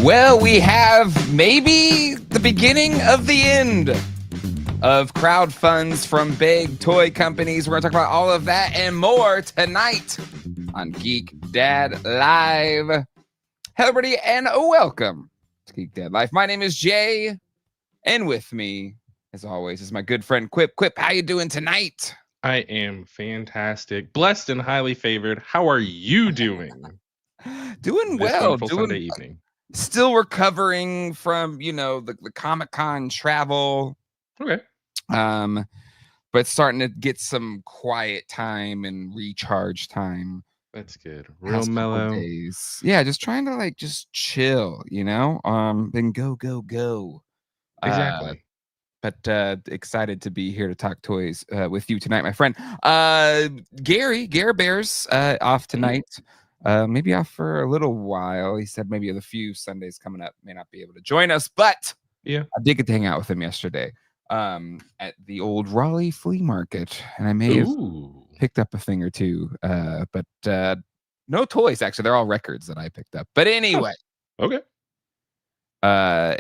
Well, we have maybe the beginning of the end of crowdfunds from big toy companies. We're going to talk about all of that and more tonight on Geek Dad Live. Hello, everybody, and welcome to Geek Dad Live. My name is Jay, and with me, as always, is my good friend Quip. Quip, how you doing tonight? I am fantastic, blessed and highly favored. How are you doing? Doing This well. wonderful Sunday evening. Still recovering from, the Comic-Con travel. Okay. But starting to get some quiet time and recharge time. That's good. Real mellow. Days. Yeah, just trying to just chill, then go. Exactly. But excited to be here to talk toys with you tonight, my friend. Gary Bear's off tonight. Maybe off for a little while. He said maybe a few Sundays coming up may not be able to join us, but yeah, I did get to hang out with him yesterday at the old Raleigh flea market, and I may have picked up a thing or two, but no toys. Actually, they're all records that I picked up. But anyway, okay.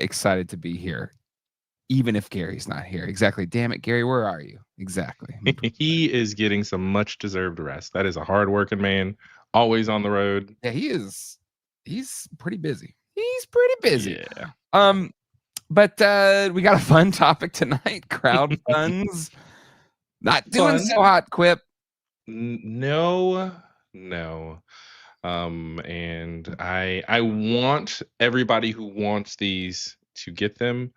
Excited to be here, even if Gary's not here. Exactly. Damn it, Gary, where are you? Exactly. He is getting some much deserved rest. That is a hard-working man. Always on the road. Yeah, he is. He's pretty busy. Yeah. But we got a fun topic tonight. Crowdfunds. Not doing so hot, Quip. No. And I want everybody who wants these to get them,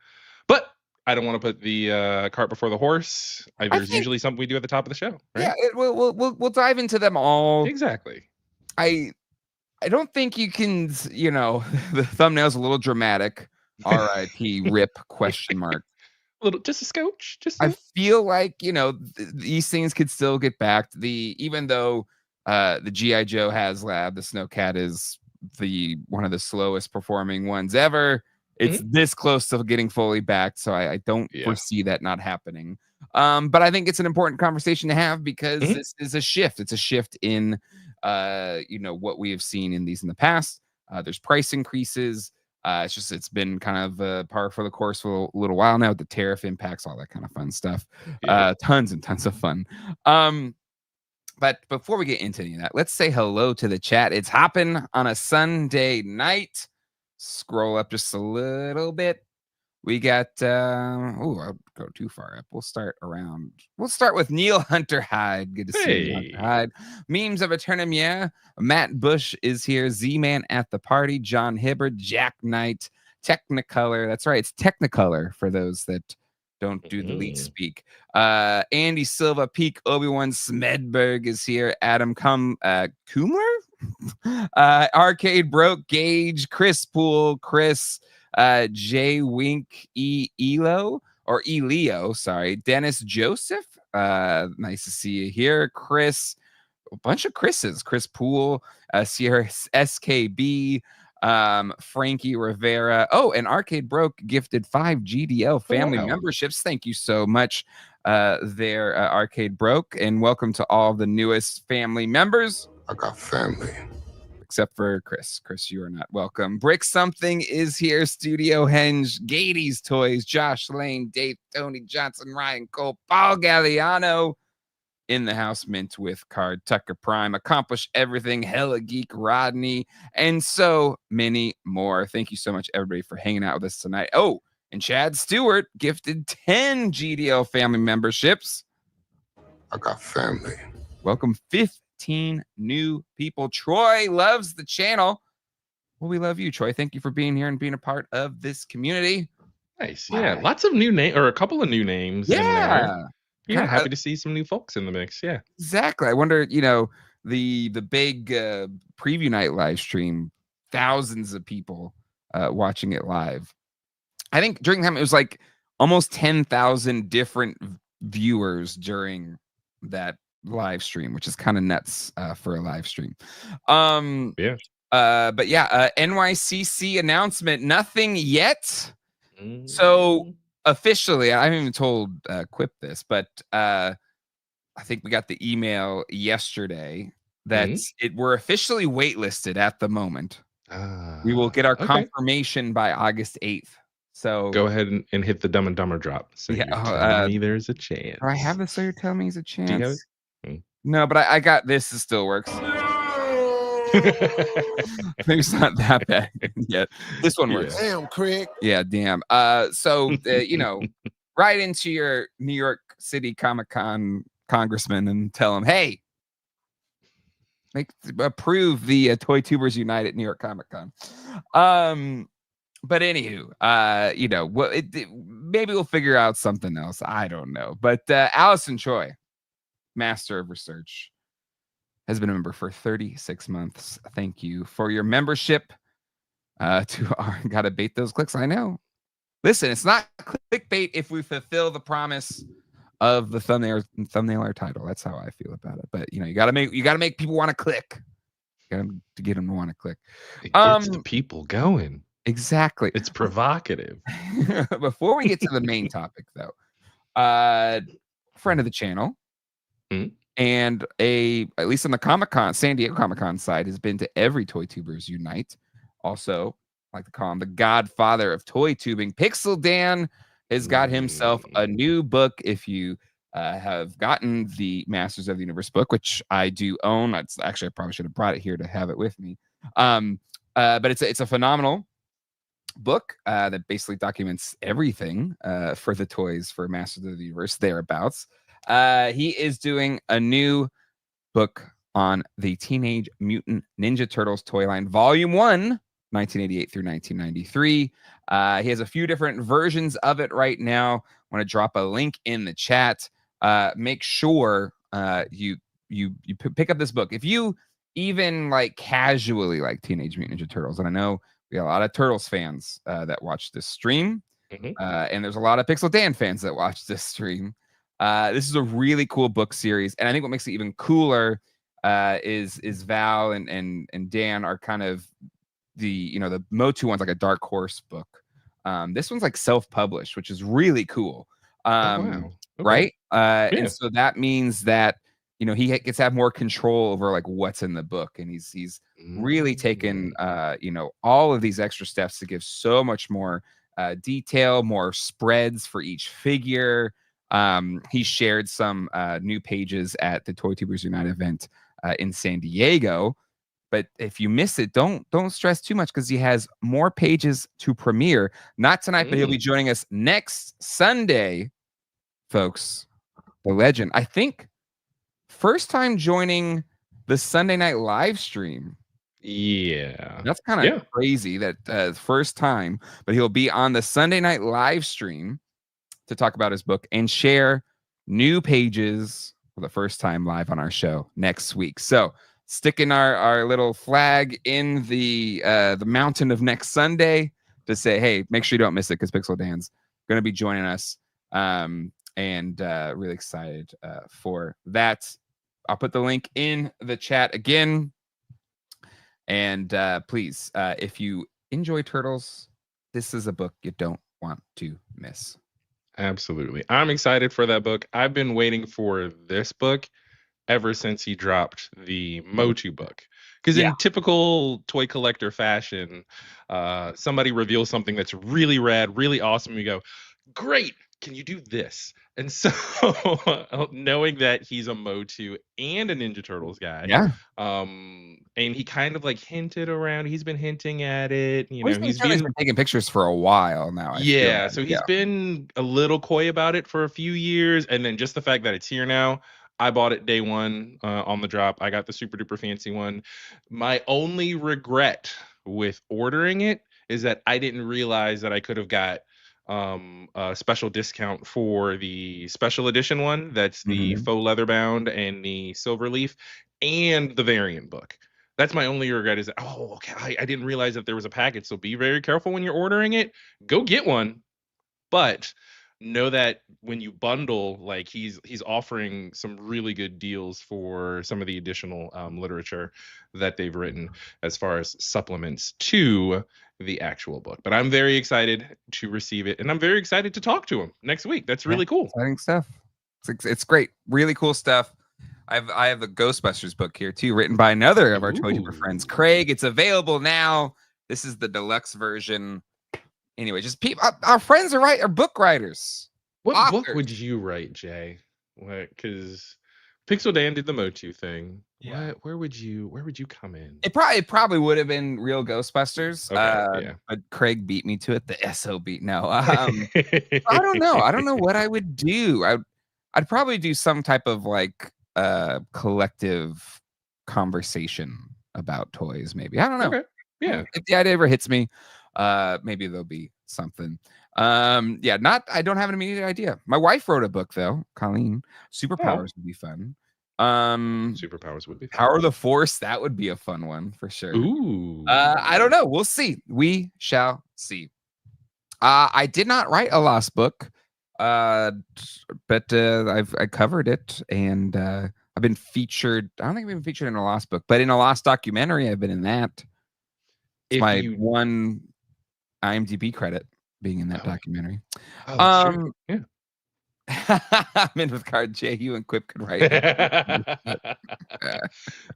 but I don't want to put the cart before the horse. There's usually something we do at the top of the show, right? Yeah, we'll dive into them all. Exactly. I don't think you can, the thumbnail's a little dramatic. R.I.P. RIP ? Just a scotch. I feel like, these things could still get back. Even though the G.I. Joe HasLab, the Snowcat, is one of the slowest performing ones ever. It's this close to getting fully backed, so I don't foresee that not happening. But I think it's an important conversation to have because this is a shift. It's a shift in, what we have seen in these in the past. There's price increases. It's been kind of par for the course for a little while now. The tariff impacts, all that kind of fun stuff. Tons and tons of fun. But before we get into any of that, let's say hello to the chat. It's hopping on a Sunday night. Scroll up just a little bit. We got I'll go too far up. We'll start with Neil Hunter Hyde. Good to see you, Hunter Hyde. Memes of Eternum, yeah. Matt Bush is here. Z-Man at the party. John Hibbard, Jack Knight, Technicolor. That's right, it's Technicolor for those that don't do the lead speak. Andy Silva, Peak Obi-Wan Smedberg is here. Adam Kumler? Arcade Broke, Gage, Chris Poole, Chris, J Wink Elio, sorry, Dennis Joseph. Nice to see you here. Chris, a bunch of Chris's. Chris Poole, Sierra SKB, Frankie Rivera. Oh, and Arcade Broke gifted 5 GDL family memberships. Thank you so much there, Arcade Broke, and welcome to all the newest family members. I got family. Except for Chris. Chris, you are not welcome. Brick Something is here. Studio Henge, Gady's Toys, Josh Lane, Dave, Tony Johnson, Ryan Cole, Paul Galliano. In the house, Mint with Card, Tucker Prime, Accomplish Everything, Hella Geek, Rodney, and so many more. Thank you so much, everybody, for hanging out with us tonight. Oh, and Chad Stewart gifted 10 GDL family memberships. I got family. Welcome 15 new people. Troy loves the channel. Well, we love you, Troy. Thank you for being here and being a part of this community. Nice. Yeah, lots of new names, or a couple of new names. Yeah. Yeah, happy to see some new folks in the mix. Yeah, exactly. I wonder, the big preview night live stream, thousands of people watching it live. I think during the time it was like almost 10,000 different viewers during that live stream, which is kind of nuts for a live stream. Yeah. But yeah, NYCC announcement, nothing yet. So officially, I haven't even told Quip this, but I think we got the email yesterday that we're officially waitlisted at the moment. We will get our Okay. confirmation by August 8th. So Go ahead and hit the Dumb and Dumber drop. So yeah, you're telling me there's a chance. do I have this? So you're telling me there's a Do you have chance? it? No, but I got this. It still works. Maybe it's not that bad yet. This one works. Damn, Craig. Yeah, damn. So you know, right into your New York City Comic-Con congressman and tell him, hey, approve the Toy Tubers Unite at New York Comic-Con. But anywho, you know, maybe we'll figure out something else. I don't know. But Allison Choi, Master of Research, has been a member for 36 months. Thank you for your membership. Gotta bait those clicks. I know. Listen, it's not clickbait if we fulfill the promise of the thumbnail or title. That's how I feel about it. But you know, you gotta make people want to click. You got to get them to want to click. It gets the people going. Exactly. It's provocative. Before we get to the main topic, though, friend of the channel, and at least on the Comic-Con, San Diego Comic-Con side, has been to every Toy Tubers Unite. Also, I like to call him the godfather of toy tubing. Pixel Dan has got himself a new book. If you have gotten the Masters of the Universe book, which I do own, actually I probably should have brought it here to have it with me. But it's a phenomenal book that basically documents everything for the toys for Masters of the Universe thereabouts. He is doing a new book on the Teenage Mutant Ninja Turtles toy line, Volume 1, 1988 through 1993. He has a few different versions of it right now. I want to drop a link in the chat. Make sure you pick up this book. If you even like casually like Teenage Mutant Ninja Turtles, and I know we got a lot of Turtles fans that watch this stream, and there's a lot of Pixel Dan fans that watch this stream. This is a really cool book series, and I think what makes it even cooler is Val and Dan are kind of the MotU one's like a dark horse book. This one's like self-published, which is really cool. Wow. Okay. Right? And so that means that he gets to have more control over like what's in the book, and he's really taken all of these extra steps to give so much more detail, more spreads for each figure. He shared some new pages at the Toy Tubers Unite event in San Diego. But if you miss it, don't stress too much, because he has more pages to premiere. Not tonight, but he'll be joining us next Sunday, folks. The legend, I think, first time joining the Sunday night live stream. Yeah, that's kind of crazy that first time. But he'll be on the Sunday night live stream to talk about his book and share new pages for the first time live on our show next week. So sticking our little flag in the mountain of next Sunday to say, hey, make sure you don't miss it, because Pixel Dan's going to be joining us, and really excited for that. I'll put the link in the chat again. And please, if you enjoy Turtles, this is a book you don't want to miss. Absolutely. I'm excited for that book. I've been waiting for this book ever since he dropped the MotU book. Because in typical toy collector fashion, somebody reveals something that's really rad, really awesome. You go, great, can you do this? And so knowing that he's a MotU and a Ninja Turtles guy, and he kind of like hinted around, he's been hinting at it. He's been taking pictures for a while now. So he's been a little coy about it for a few years. And then just the fact that it's here now, I bought it day one on the drop. I got the super duper fancy one. My only regret with ordering it is that I didn't realize that I could have got a special discount for the special edition one. That's the faux leather bound and the silver leaf and the variant book. That's my only regret, is that, I didn't realize that there was a package. So be very careful when you're ordering it. Go get one. But know that when you bundle, like he's offering some really good deals for some of the additional literature that they've written as far as supplements to the actual book. But I'm very excited to receive it, and I'm very excited to talk to him next week. That's really cool. Exciting stuff. It's great. Really cool stuff. I have the Ghostbusters book here too, written by another of our Toy Tuber friends, Craig. It's available now. This is the deluxe version. Anyway, just people, our friends are book writers. What book authors. would you write, Jay? What? Because Pixel Dan did the MotU thing. Yeah. What? Where would you come in? It probably would have been Real Ghostbusters. Okay, yeah. But Craig beat me to it. The SOB. No. I don't know. I don't know what I would do. I'd probably do some type of like collective conversation about toys, maybe. I don't know. Okay. Yeah. If the idea ever hits me, maybe there'll be something. Yeah, I don't have an immediate idea. My wife wrote a book though, Colleen. Superpowers would be fun. Superpowers would be fun. Power of the Force, that would be a fun one for sure. Ooh. I don't know. We'll see. We shall see. I did not write a Lost book, but I covered it, and I've been featured. I don't think I've been featured in a Lost book, but in a Lost documentary, I've been in that. It's my one IMDb credit being in that documentary. Oh, yeah. I'm in with card Jay. You and Quip could write.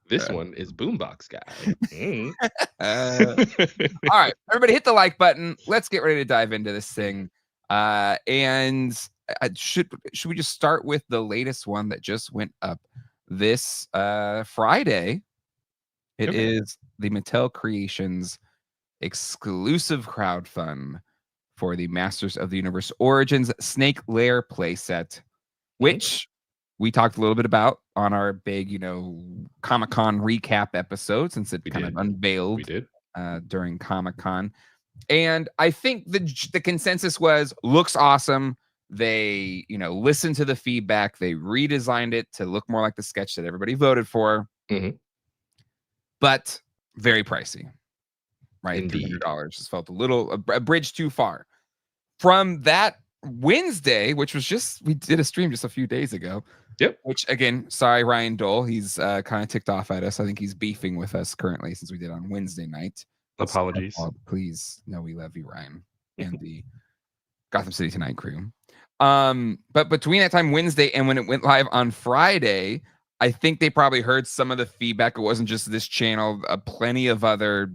This one is Boombox Guy. Mm. All right, everybody, hit the like button. Let's get ready to dive into this thing. And should we just start with the latest one that just went up this Friday? It is the Mattel Creations exclusive crowdfund for the Masters of the Universe Origins Snake Lair playset, which we talked a little bit about on our big, Comic-Con recap episode, since it kind of unveiled during Comic-Con. And I think the consensus was, looks awesome. They, listened to the feedback. They redesigned it to look more like the sketch that everybody voted for. But very pricey, right? Indeed. $300 just felt a bridge too far. From that Wednesday, which was we did a stream just a few days ago. Yep. Which, again, sorry, Ryan Dole. He's kind of ticked off at us. I think he's beefing with us currently since we did on Wednesday night. Apologies. Please. No, we love you, Ryan, and the Gotham City Tonight crew. But between that time, Wednesday, and when it went live on Friday, I think they probably heard some of the feedback. It wasn't just this channel. Plenty of other,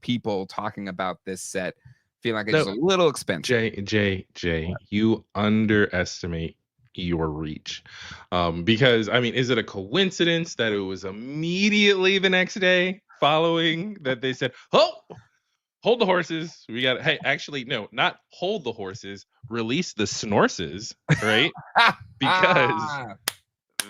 people talking about this set, feeling like it's a little expensive. Jay, you underestimate your reach. Because, is it a coincidence that it was immediately the next day following that they said, oh, hold the horses. Hey, actually, no, not hold the horses, release the snorses, right? Because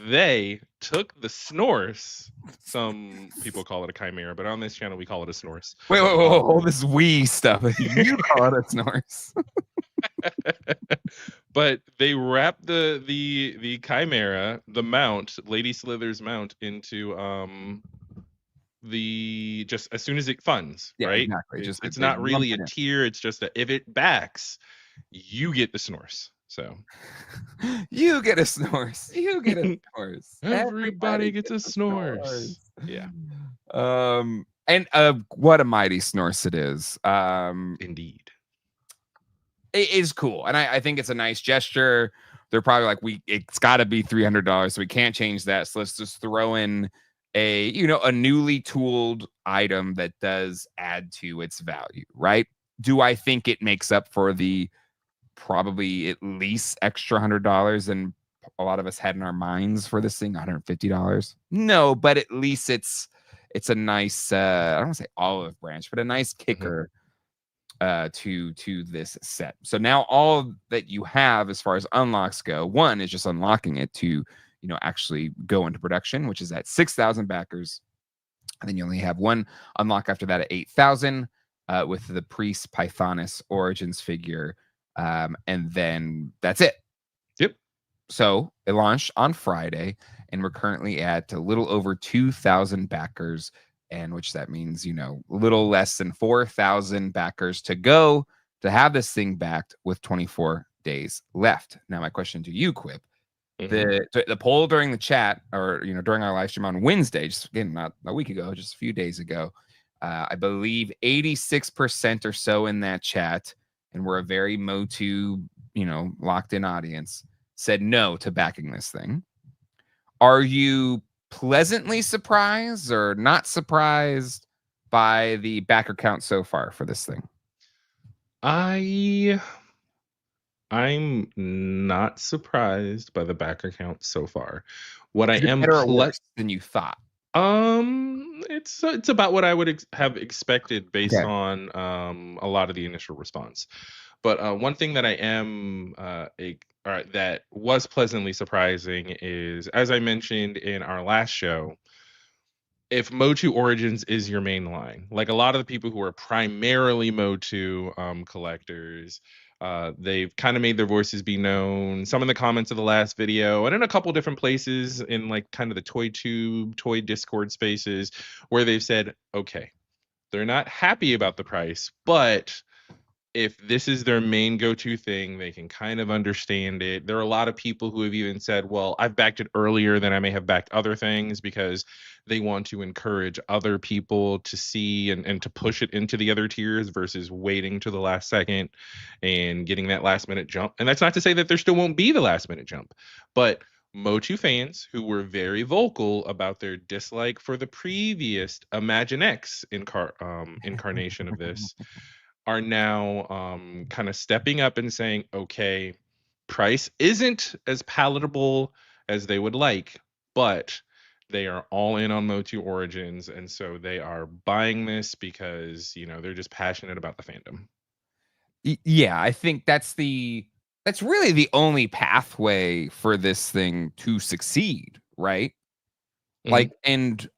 they took the snorse. Some people call it a chimera, but on this channel we call it a snorse. Wait, all this wee stuff. You call it a snorse. But they wrapped the chimera, the mount, Lady Slither's mount, into just as soon as it funds, right? Exactly. It's not really a tier. It's just that if it backs, you get the snorse. So you get a snorse. You get a snorse. Everybody gets a snorse. Yeah. And what a mighty snorse it is. Indeed. It is cool, and I think it's a nice gesture. They're probably like, it's got to be $300, so we can't change that. So let's just throw in a newly tooled item that does add to its value, right? Do I think it makes up for the probably at least extra $100 than a lot of us had in our minds for this thing? $150? No, but at least it's a nice I don't want to say olive branch, but a nice kicker to this set. So now all that you have as far as unlocks go, one is just unlocking it to actually go into production, which is at 6,000 backers, and then you only have one unlock after that at 8,000 with the Priest Pythonus Origins figure, and then that's it. Yep. So it launched on Friday, and we're currently at a little over 2,000 backers, and which that means, a little less than 4,000 backers to go to have this thing backed with 24 days left. Now, my question to you, Quip, the poll during the chat, or, during our live stream on Wednesday, just again, not a week ago, just a few days ago, I believe 86% or so in that chat, and we're a very MotU, locked in audience, said no to backing this thing. Are you pleasantly surprised or not surprised? by the backer count so far for this thing? I'm not surprised by the backer count so far. What I Is it am better or worse than you thought? it's about what I would have expected based Okay. on a lot of the initial response. But one thing that I am that was pleasantly surprising is, as I mentioned in our last show, if MotU Origins is your main line, like a lot of the people who are primarily MotU collectors, they've kind of made their voices be known. Some in the comments of the last video, and in a couple different places in like kind of the toy tube, toy Discord spaces, where they've said, okay, they're not happy about the price, but if this is their main go-to thing, they can kind of understand it. There are a lot of people who have even said, well, I've backed it earlier than I may have backed other things, because they want to encourage other people to see and to push it into the other tiers versus waiting to the last second and getting that last minute jump. And that's not to say that there still won't be the last minute jump, but MotU fans who were very vocal about their dislike for the previous Imagine X incarnation of this are now kind of stepping up and saying, okay, price isn't as palatable as they would like, but they are all in on MotU Origins, and so they are buying this because, you know, they're just passionate about the fandom. Yeah, I think that's really the only pathway for this thing to succeed, right? Mhm. Like, and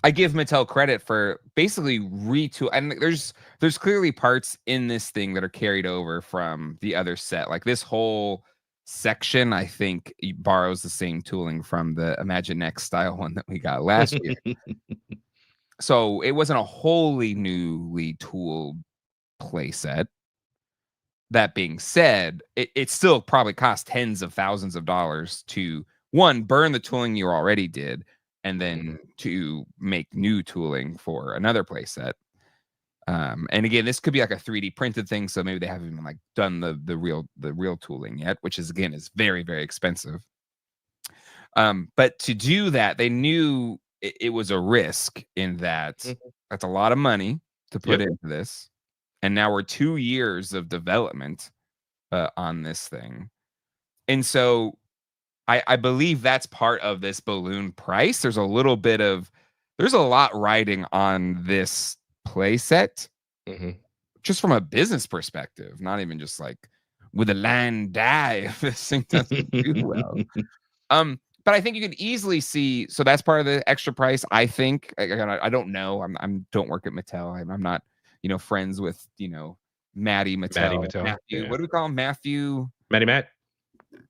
I give Mattel credit for basically retool, and there's clearly parts in this thing that are carried over from the other set. Like this whole section, I think borrows the same tooling from the Imagine Next style one that we got last year. So it wasn't a wholly newly tooled playset. That being said, it still probably cost tens of thousands of dollars to, one, burn the tooling you already did, and then to make new tooling for another playset. And again, this could be like a 3D printed thing, so maybe they haven't even like done the real tooling yet, which is again is very, very expensive. But to do that, they knew it was a risk in that that's a lot of money to put into this. And now we're 2 years of development on this thing. And so I believe that's part of this balloon price. There's a lot riding on this playset, just from a business perspective, not even just like, would the line die if this thing doesn't do well? But I think you could easily see. So that's part of the extra price. I think. I don't know. I'm don't work at Mattel. I'm not, friends with Matty Mattel. Matthew. Yeah. What do we call him? Matthew. Matty Matt.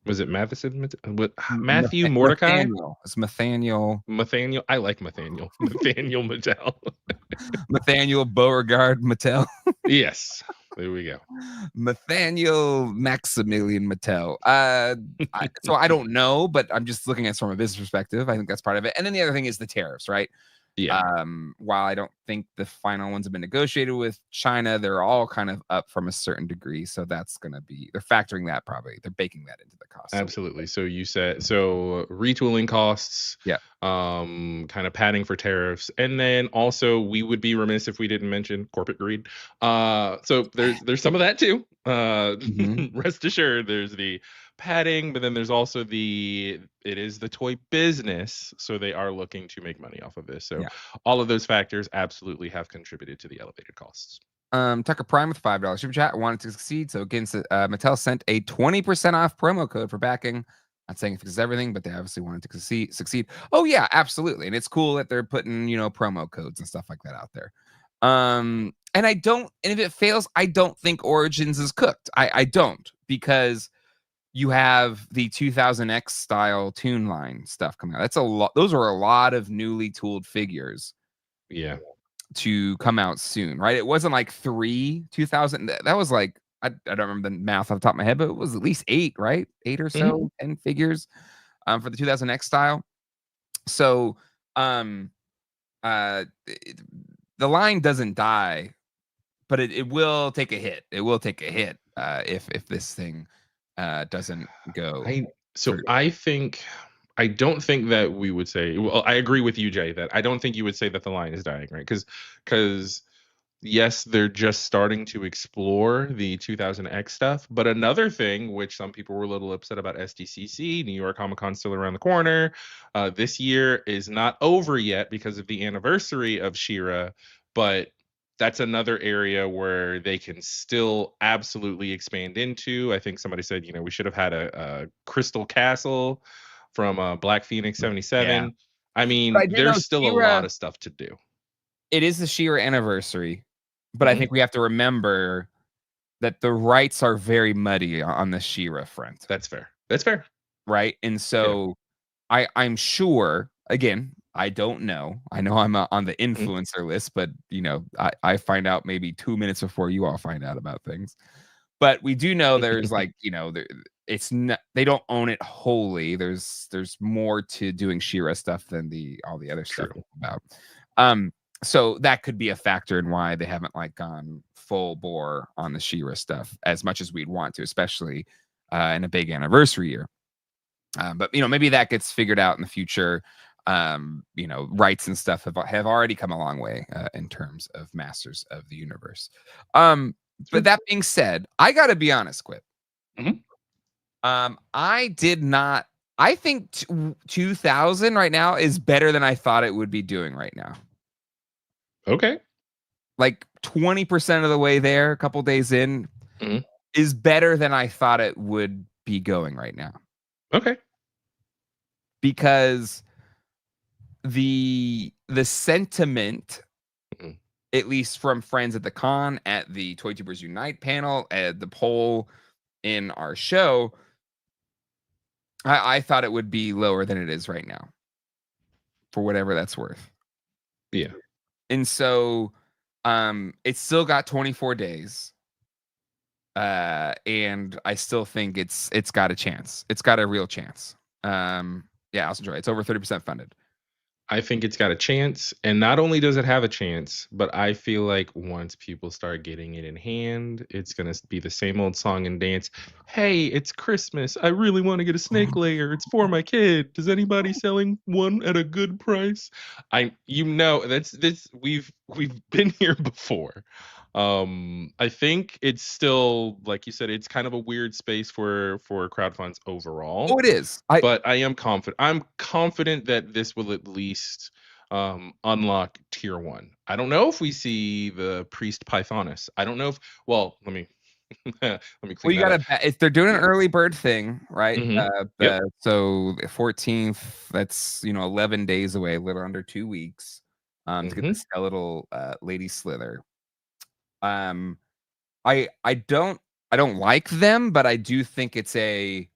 Was it Matheson? Matthew Mordecai? Nathaniel. It's Nathaniel. Nathaniel. I like Nathaniel. Nathaniel Mattel. Nathaniel Beauregard Mattel. Yes. There we go. Nathaniel Maximilian Mattel. So I don't know, but I'm just looking at it from a business perspective. I think that's part of it. And then the other thing is the tariffs, right? Yeah. While I don't think the final ones have been negotiated with China, they're all kind of up from a certain degree. So that's going to be, they're factoring that probably. They're baking that into the cost. Absolutely. So you said, retooling costs, yeah, kind of padding for tariffs. And then also we would be remiss if we didn't mention corporate greed. So there's some of that too. Rest assured, there's the padding, but then there's also it is the toy business, so they are looking to make money off of this. So all of those factors absolutely have contributed to the elevated costs. Tucker Prime with $5 super chat wanted to succeed. So again, Mattel sent a 20% off promo code for backing. Not saying it fixes everything, but they obviously wanted to succeed. Oh yeah, absolutely. And it's cool that they're putting, promo codes and stuff like that out there. And if it fails, I don't think Origins is cooked. I don't, because you have the 2000X style Toon Line stuff coming out. That's a lot. Those are a lot of newly tooled figures. Yeah. To come out soon, right? It wasn't like 2000. That was like, I don't remember the math off the top of my head, but it was at least 8, right? 8 or so, 10 figures for the 2000X style. So the line doesn't die, but it will take a hit. It will take a hit if this thing doesn't go. I think I don't think that we would say. Well, I agree with you, Jay, that I don't think you would say that the line is dying, right? Because yes, they're just starting to explore the 2000X stuff. But another thing, which some people were a little upset about, SDCC, New York Comic Con still around the corner. This year is not over yet because of the anniversary of She-Ra, but that's another area where they can still absolutely expand into. I think somebody said, we should have had a Crystal Castle from Black Phoenix 77. Yeah. I But mean, I do know there's still a She-Ra, lot of stuff to do. it is the She-Ra anniversary, but I Mhm. think we have to remember that the rights are very muddy on the She-Ra front, That's fair. That's fair. right? And so I'm sure, again, I don't know. I know I'm on the influencer list, but I find out maybe 2 minutes before you all find out about things. But we do know there's like, it's not, they don't own it wholly. There's more to doing She-Ra stuff than all the other stuff True. about. So that could be a factor in why they haven't like gone full bore on the She-Ra stuff as much as we'd want to, especially in a big anniversary year. But maybe that gets figured out in the future. Rights and stuff have already come a long way in terms of Masters of the Universe. But that being said, I got to be honest, Quip. Mhm. I think 2000 right now is better than I thought it would be doing right now. Okay. Like 20% of the way there, a couple days in, Mhm. is better than I thought it would be going right now. Okay. Because the sentiment, Mhm. at least from friends at the con, at the Toy Tubers Unite panel, at the poll in our show, I thought it would be lower than it is right now, for whatever that's worth. Yeah. And so it's still got 24 days. And I still think it's got a chance. It's got a real chance. Yeah, I'll enjoy it. It's over 30% funded. I think it's got a chance. And not only does it have a chance, but I feel like once people start getting it in hand, it's going to be the same old song and dance. Hey, it's Christmas. I really want to get a Snake Lair. It's for my kid. Does anybody selling one at a good price? That's we've been here before. I think it's still, like you said, it's kind of a weird space for crowdfunds overall. Oh, it is. But I am confident. I'm confident that this will at least unlock tier 1. I don't know if we see the Priest Pythonus. I don't know if. Well, let me let me clean you that gotta up. if they're doing an early bird thing, right? Yep. So the 14th, that's 11 days away, a little under 2 weeks, to get the skeletal Lady Slither. I don't like them, but I do think it's I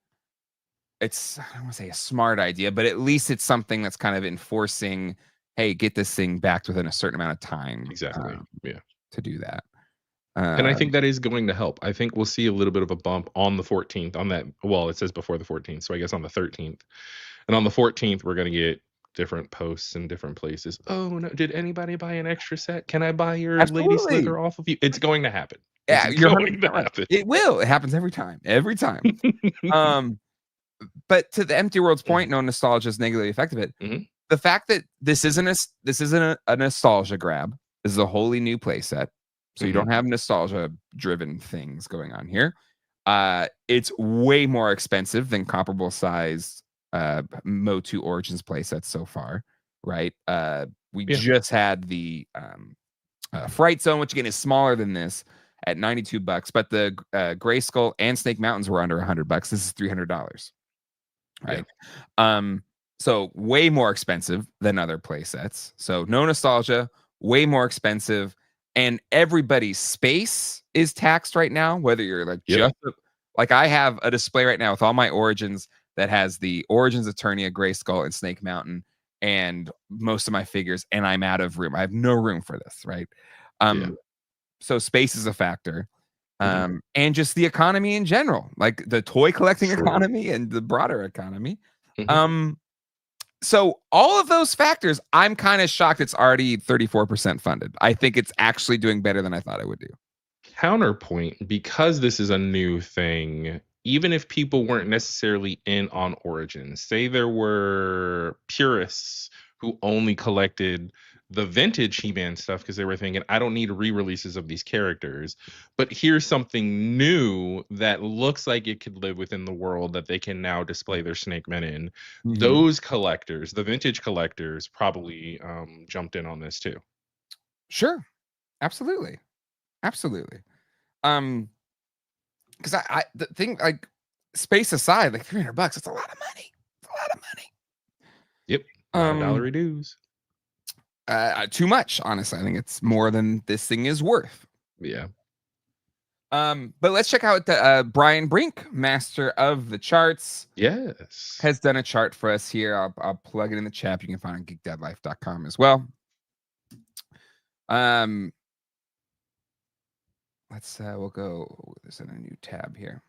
don't want to say a smart idea, but at least it's something that's kind of enforcing, hey, get this thing backed within a certain amount of time. Exactly. Yeah. To do that. And I think that is going to help. I think we'll see a little bit of a bump on the 14th on that. Well, it says before the 14th. So I guess on the 13th. And on the 14th, we're going to get different posts in different places. Oh, no. Did anybody buy an extra set? Can I buy your Lady Slither off of you? It's going to happen. Yeah, it's you're going to happen. It will. It happens every time. Every time. But to the Empty World's point, no nostalgia is negatively affected it. The fact that this isn't a nostalgia grab. This is a wholly new playset. So you don't have nostalgia-driven things going on here. It's way more expensive than comparable sized MotU Origins playsets so far, right? We just had the Fright Zone, which again is smaller than this, at $92, but the Gray Skull and Snake Mountains were under $100. This is $300, right? So way more expensive than other playsets. So no nostalgia, way more expensive. And everybody's space is taxed right now, whether you're like like I have a display right now with all my Origins that has the Origins Eternia, Gray Skull, and Snake Mountain, and most of my figures, and I'm out of room. I have no room for this, right? So space is a factor. And just the economy in general, like the toy collecting economy and the broader economy. So all of those factors, I'm kind of shocked it's already 34% funded. I think it's actually doing better than I thought it would do. Counterpoint, because this is a new thing, even if people weren't necessarily in on Origins, say there were purists who only collected the vintage He-Man stuff because they were thinking, I don't need re-releases of these characters, but here's something new that looks like it could live within the world that they can now display their Snake Men in. Those collectors, the vintage collectors, probably jumped in on this too. Sure, absolutely. Because I the thing, like, space aside, like $300, it's a lot of money. It's a lot of money. Yep, a lot of dollar dues. Too much, honestly. I think it's more than this thing is worth. Yeah. But let's check out the Brian Brink, master of the charts. Yes, has done a chart for us here. I'll plug it in the chat. You can find it on geekdadlife.com as well. We'll go. There's a new tab here.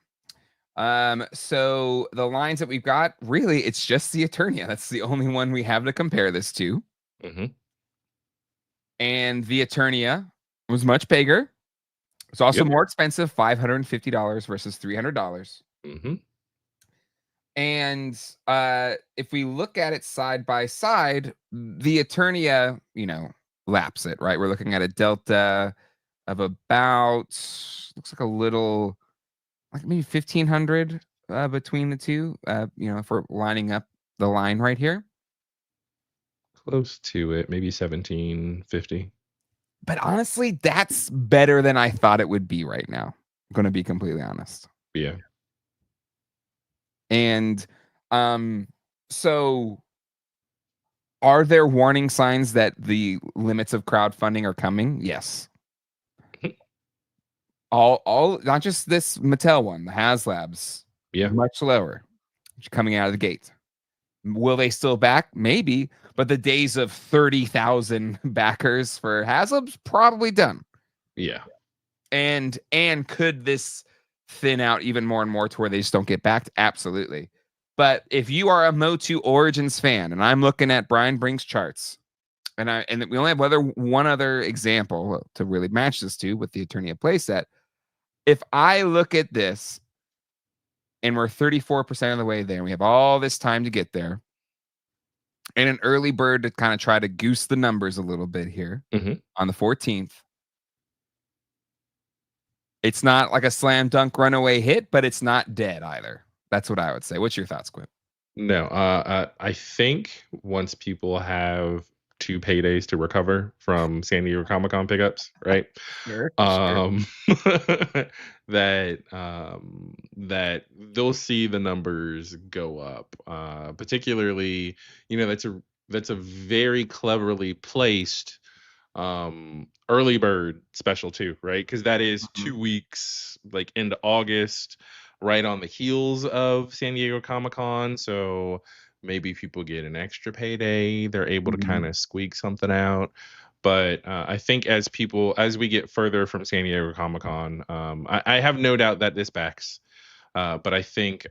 So the lines that we've got, really, it's just the Eternia. That's the only one we have to compare this to. And the Eternia was much bigger. It's also more expensive, $550 versus $300. And if we look at it side by side, the Eternia, laps it, right? We're looking at a delta of about, looks like a little, like maybe 1,500 between the two, if we're lining up the line right here. Close to it, maybe 1,750. But honestly, that's better than I thought it would be right now. I'm going to be completely honest. Yeah. And so are there warning signs that the limits of crowdfunding are coming? Yes. all not just this Mattel one, the Haslabs. Yeah. Much lower coming out of the gate. Will they still back? Maybe, but the days of 30,000 backers for Haslabs probably done. Yeah. And could this thin out even more and more to where they just don't get backed? Absolutely. But if you are a MotU Origins fan, and I'm looking at Brian Brink's charts, and we only have one other example to really match this to with the Eternia playset. If I look at this, and we're 34% of the way there, and we have all this time to get there, and an early bird to kind of try to goose the numbers a little bit here on the 14th. It's not like a slam dunk runaway hit, but it's not dead either. That's what I would say. What's your thoughts, Quip? No, I think once people have 2 paydays to recover from San Diego Comic-Con pickups, right? Sure. That they'll see the numbers go up. Particularly, that's a very cleverly placed early bird special too, right? Because that is 2 weeks, like into August, right on the heels of San Diego Comic-Con. So maybe people get an extra payday. They're able to kind of squeak something out. But I think as we get further from San Diego Comic-Con, I have no doubt that this backs. But I think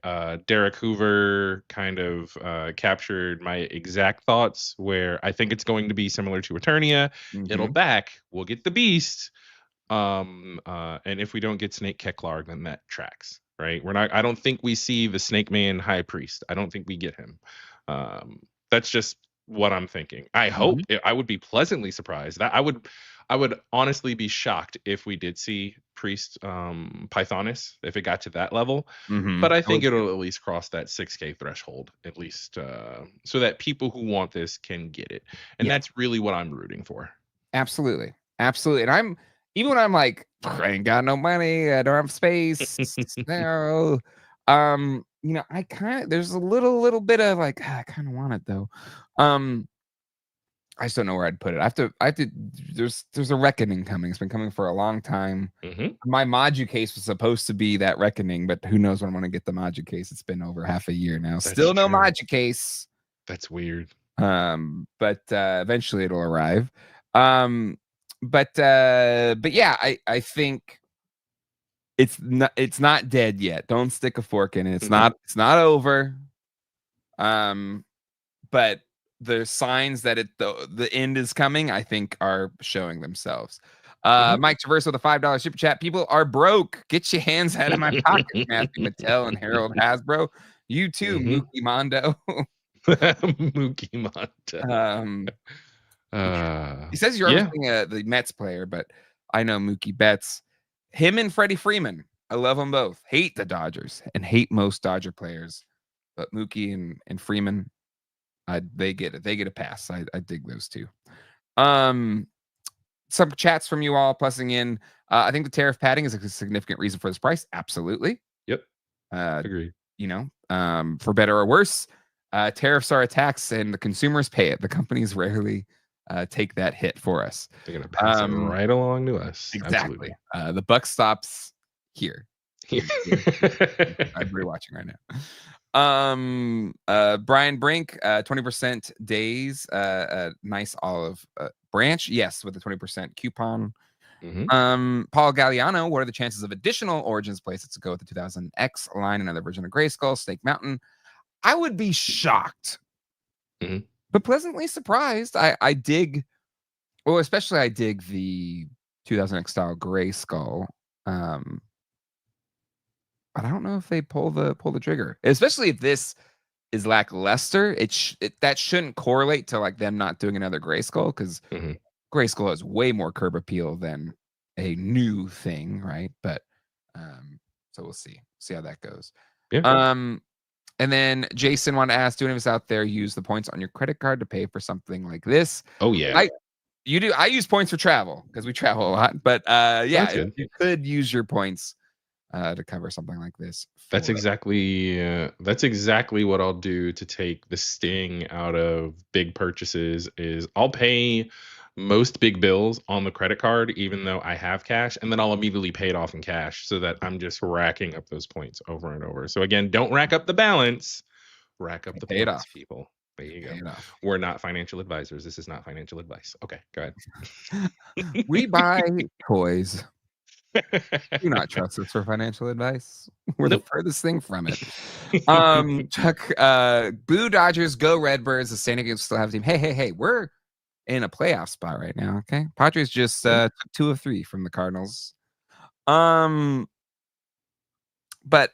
Derek Hoover kind of captured my exact thoughts, where I think it's going to be similar to Eternia. It'll back. We'll get the Beast. And if we don't get Snake Keklar, then that tracks, right? I don't think we see the Snake Man High Priest. I don't think we get him. That's just what I'm thinking. I hope. I would be pleasantly surprised. I would honestly be shocked if we did see Priest Pythonus, if it got to that level. But I think it'll at least cross that 6K threshold, at least so that people who want this can get it. And that's really what I'm rooting for. Absolutely. And even when I'm like, I ain't got no money, I don't have space. No. I kind of, there's a little bit of like, I kind of want it though. I just don't know where I'd put it. I have to, there's a reckoning coming. It's been coming for a long time. My MotU case was supposed to be that reckoning, but who knows when I'm going to get the MotU case. It's been over half a year now. Still no MotU case. That's weird. But eventually it'll arrive. But yeah, I think it's not dead yet. Don't stick a fork in it. It's not over. But the signs that the end is coming, I think, are showing themselves. Mike Traverse with a $5 super chat. People are broke. Get your hands out of my pocket, Matthew Mattel and Harold Hasbro. You too, Mookie Mondo. Mookie Mondo. He says you're referencing the Mets player, but I know Mookie Betts. Him and Freddie Freeman. I love them both. Hate the Dodgers and hate most Dodger players, but Mookie and Freeman, they get it. They get a pass. I dig those two. Some chats from you all plussing in. I think the tariff padding is a significant reason for this price. Absolutely. Yep. Agreed. You know, for better or worse, tariffs are a tax and the consumers pay it. The companies rarely take that hit for us. They're going to pass it right along to us. Exactly. The buck stops here. I'm rewatching right now. Brian Brink, 20% days, nice olive branch. Yes, with the 20% coupon. Paul Galliano, what are the chances of additional Origins playsets to go with the 2000X line, another version of Grayskull, Snake Mountain? I would be shocked, but pleasantly surprised. I dig, well, especially I dig the 2000X style Grayskull. But I don't know if they pull the trigger, especially if this is lackluster. That shouldn't correlate to like them not doing another Grayskull, because Grayskull has way more curb appeal than a new thing, right? But so we'll see how that goes. And then Jason wanted to ask, do any of us out there use the points on your credit card to pay for something like this? Oh yeah, you do. I use points for travel because we travel a lot. But yeah, you could use your points to cover something like this. That's exactly what I'll do to take the sting out of big purchases. Is I'll pay most big bills on the credit card, even though I have cash, and then I'll immediately pay it off in cash so that I'm just racking up those points over and over. So again, don't rack up the balance, rack up the points, people. There you go. We're not financial advisors. This is not financial advice. Okay, go ahead. We buy toys. Do not trust us for financial advice. We're the furthest thing from it. Chuck, boo Dodgers, go Redbirds. The San Diego still have a team. Hey, we're in a playoff spot right now. Okay, Padres just took 2 of 3 from the Cardinals. But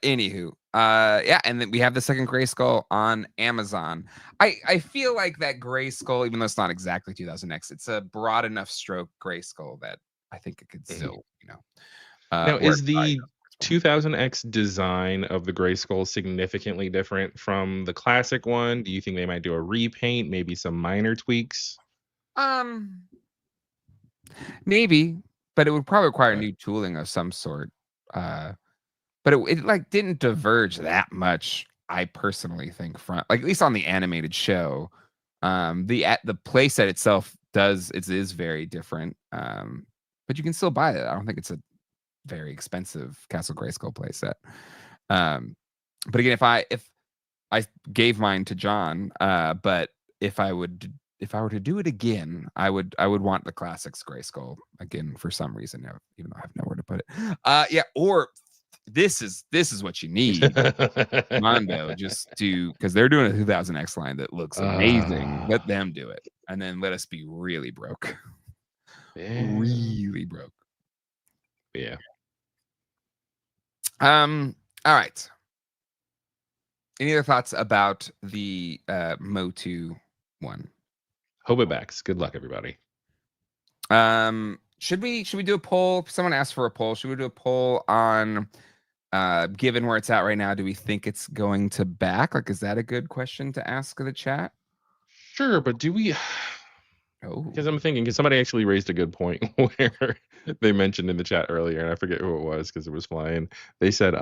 anywho, yeah, and then we have the second Grayskull on Amazon. I feel like that Grayskull, even though it's not exactly 2000X, it's a broad enough stroke Grayskull that I think it could still, you know. Now, is the 2000X design of the Grayskull significantly different from the classic one? Do you think they might do a repaint, maybe some minor tweaks? Maybe, but it would probably require new tooling of some sort. But it like didn't diverge that much, I personally think, from like at least on the animated show. The playset itself is very different. But you can still buy it. I don't think it's a very expensive Castle Grayskull playset. But again, if I gave mine to John, but if I were to do it again, I would want the classics Grayskull again for some reason, even though I have nowhere to put it. Yeah, or this is what you need, Mondo, just because they're doing a 2000X line that looks amazing. Let them do it, and then let us be really broke. Really broke. Yeah. All right. Any other thoughts about the MotU one? Hope it backs. Good luck, everybody. Should we do a poll? Someone asked for a poll. Should we do a poll on given where it's at right now, do we think it's going to back? Like, is that a good question to ask the chat? Sure, but do we? Because I'm thinking, because somebody actually raised a good point where they mentioned in the chat earlier, and I forget who it was because it was flying. They said,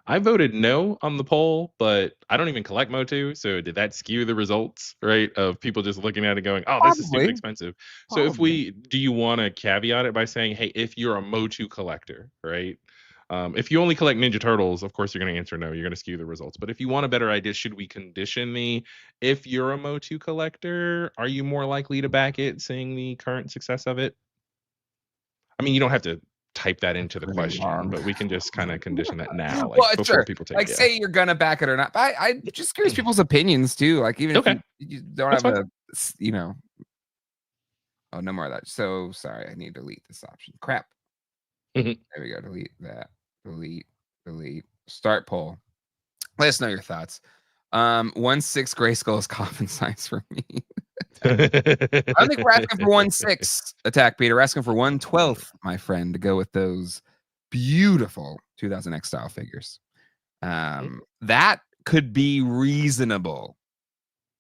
I voted no on the poll, but I don't even collect MotU. So did that skew the results, right? Of people just looking at it going, oh, this is stupid expensive. So do you want to caveat it by saying, hey, if you're a MotU collector, right? If you only collect Ninja Turtles, of course, you're going to answer no. You're going to skew the results. But if you want a better idea, should we condition if you're a MotU collector, are you more likely to back it, seeing the current success of it? I mean, you don't have to type that into the question, but we can just kind of condition that now. Like, well, before people take it. Say you're going to back it or not. I just curious people's opinions, too. Like, even if you don't have Oh, no more of that. So sorry, I need to delete this option. Crap. Mhm. There we go. Delete that. Delete. Start poll. Let us know your thoughts. 1/6 Grayskull is coffin size for me. I don't think we're asking for 1/6 attack, Peter. We're asking for 1/12, my friend, to go with those beautiful 2000X style figures. That could be reasonable.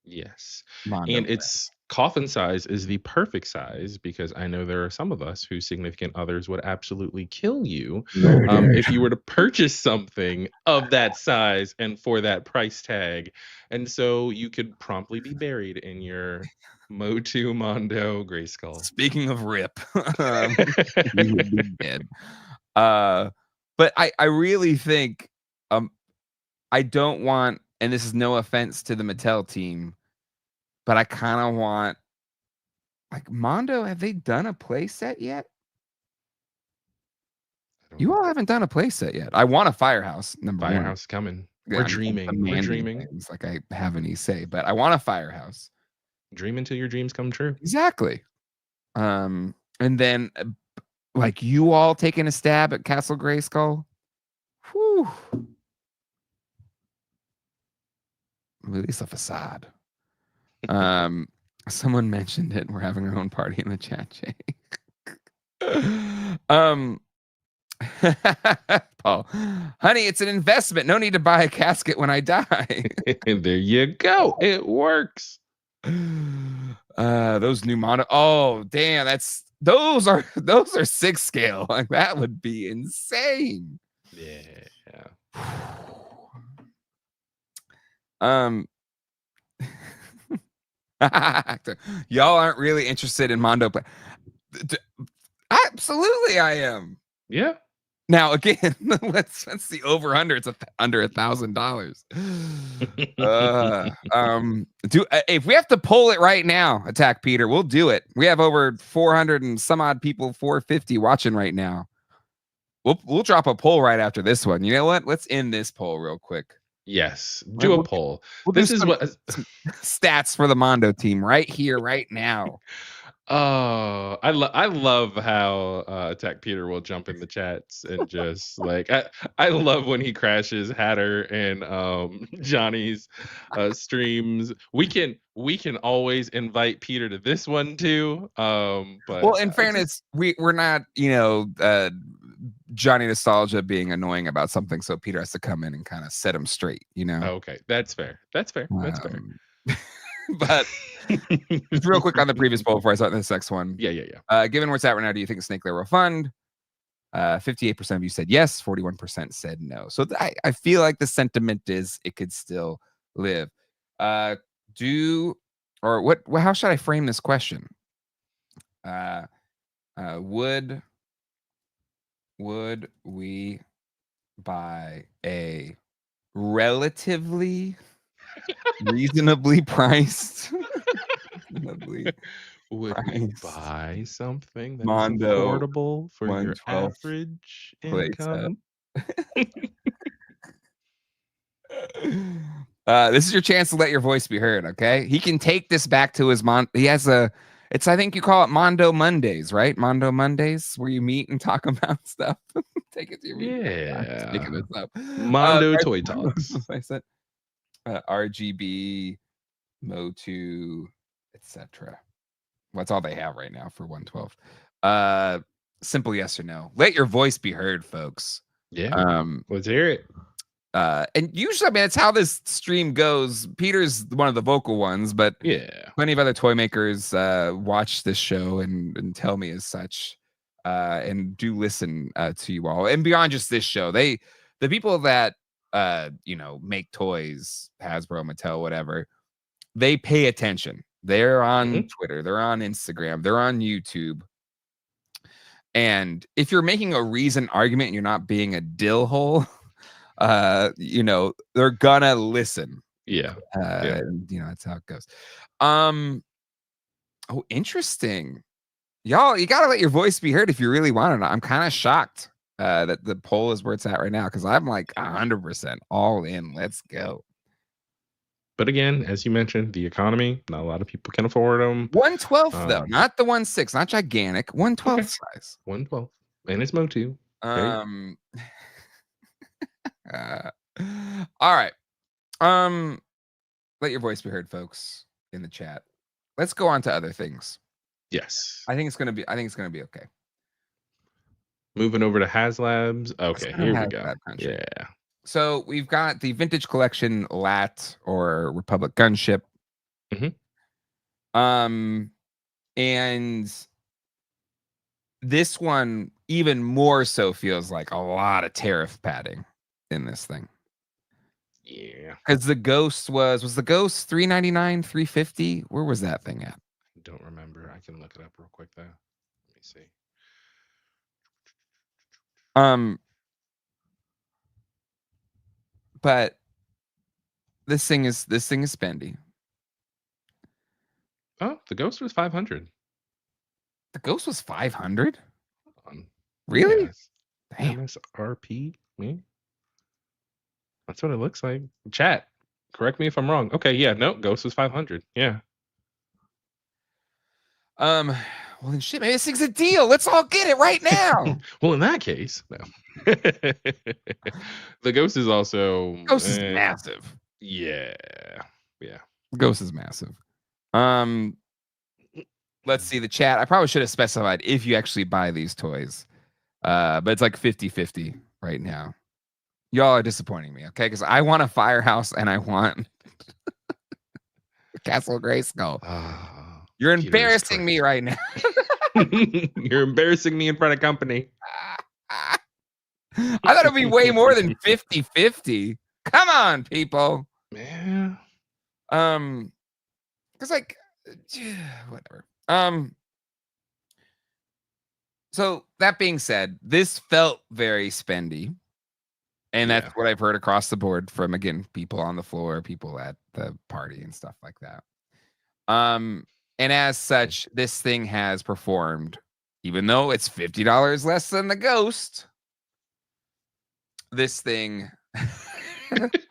Yes. Mondo And brand. its coffin size is the perfect size because I know there are some of us whose significant others would absolutely kill you if you were to purchase something of that size and for that price tag. And so you could promptly be buried in your MotU Mondo Grayskull. Speaking of rip, we would be dead. But I really think I don't want, and this is no offense to the Mattel team, but I kind of want, like, Mondo, have they done a playset yet? You all haven't done a playset yet. I want a Firehouse, number one. Firehouse coming. Yeah, We're I'm dreaming. We're demanding dreaming. things like I have any say, but I want a Firehouse. Dream until your dreams come true. Exactly. And then like you all taking a stab at Castle Grayskull. Whew. Release a facade. Someone mentioned it. We're having our own party in the chat, Jay. Paul, honey, it's an investment. No need to buy a casket when I die. And there you go. It works. Those new Mondo. Oh, damn, those are 6 scale. Like that would be insane. Yeah. Y'all aren't really interested in Mondo, but absolutely I am. Yeah. Now again, let's see over under. It's under $1,000. If we have to pull it right now, Attack Peter, we'll do it. We have over 400 and some odd people, 450 watching right now. We'll drop a poll right after this one. You know what? Let's end this poll real quick. Yes, do a poll. This is what stats for the Mondo team right here, right now. Oh, I love how Attack Peter will jump in the chats and just like I love when he crashes Hatter and Johnny's streams. We can always invite Peter to this one too. But well, in fairness, we're not, Johnny Nostalgia being annoying about something, so Peter has to come in and kind of set him straight, Okay, that's fair. That's fair. But just real quick on the previous poll before I start this next one. Yeah. Given where it's at right now, do you think Snake Lair will fund? 58% of you said yes, 41% said no. So I feel like the sentiment is it could still live. How should I frame this question? Would we buy a relatively reasonably priced would we buy something that Mondo is affordable for your 112 average playset. income? This is your chance to let your voice be heard. Okay, he can take this back to his he has I think you call it Mondo Mondays, right? Mondo Mondays, where you meet and talk about stuff. Take it to your meeting. Yeah. Making this up. Mondo Toy Talks. I said RGB, MotU, etc. That's all they have right now for 112. Simple yes or no. Let your voice be heard, folks. Yeah. Let's hear it. And usually, I mean, it's how this stream goes. Peter's one of the vocal ones, but yeah, plenty of other toy makers watch this show and tell me as such, and do listen to you all. And beyond just this show, the people that make toys, Hasbro, Mattel, whatever, they pay attention. They're on Twitter, they're on Instagram, they're on YouTube. And if you're making a reasoned argument and you're not being a dill hole, they're gonna listen. Yeah. And, that's how it goes. Oh, interesting. Y'all, you gotta let your voice be heard if you really want it. I'm kind of shocked that the poll is where it's at right now, because I'm like 100% all in. Let's go. But again, as you mentioned, the economy, not a lot of people can afford them. 1/12 though, not the 1/6, not gigantic. 1/12 Okay. size. 1/12, and it's MotU. All right. Let your voice be heard, folks, in the chat. Let's go on to other things. Yes. I think it's gonna be okay. Moving over to Haslabs. Okay, here we go. Yeah. So we've got the Vintage Collection Lat or Republic Gunship. And this one even more so feels like a lot of tariff padding in this thing. Yeah. Because the Ghost was the Ghost $399, $350? Where was that thing at? I don't remember. I can look it up real quick though. Let me see. But this thing is spendy. Oh, the Ghost was 500. The Ghost was 500? Really? Yes. Damn. MSRP? Me? That's what it looks like. Chat, correct me if I'm wrong. Okay, yeah, no, Ghost was 500. Yeah. Well then shit, maybe this thing's a deal. Let's all get it right now. Well, in that case, no. The Ghost is also Ghost is massive. Yeah. Yeah. Ghost is massive. Let's see the chat. I probably should have specified if you actually buy these toys. But it's like 50-50 right now. Y'all are disappointing me, okay? Because I want a Firehouse and I want Castle Grayskull. You're embarrassing me right now. You're embarrassing me in front of company. I thought it'd be way more than 50-50. Come on, people. Man. Because like whatever. So that being said, this felt very spendy. And that's what I've heard across the board from, again, people on the floor, people at the party and stuff like that. And as such, this thing has performed, even though it's $50 less than the Ghost. This thing,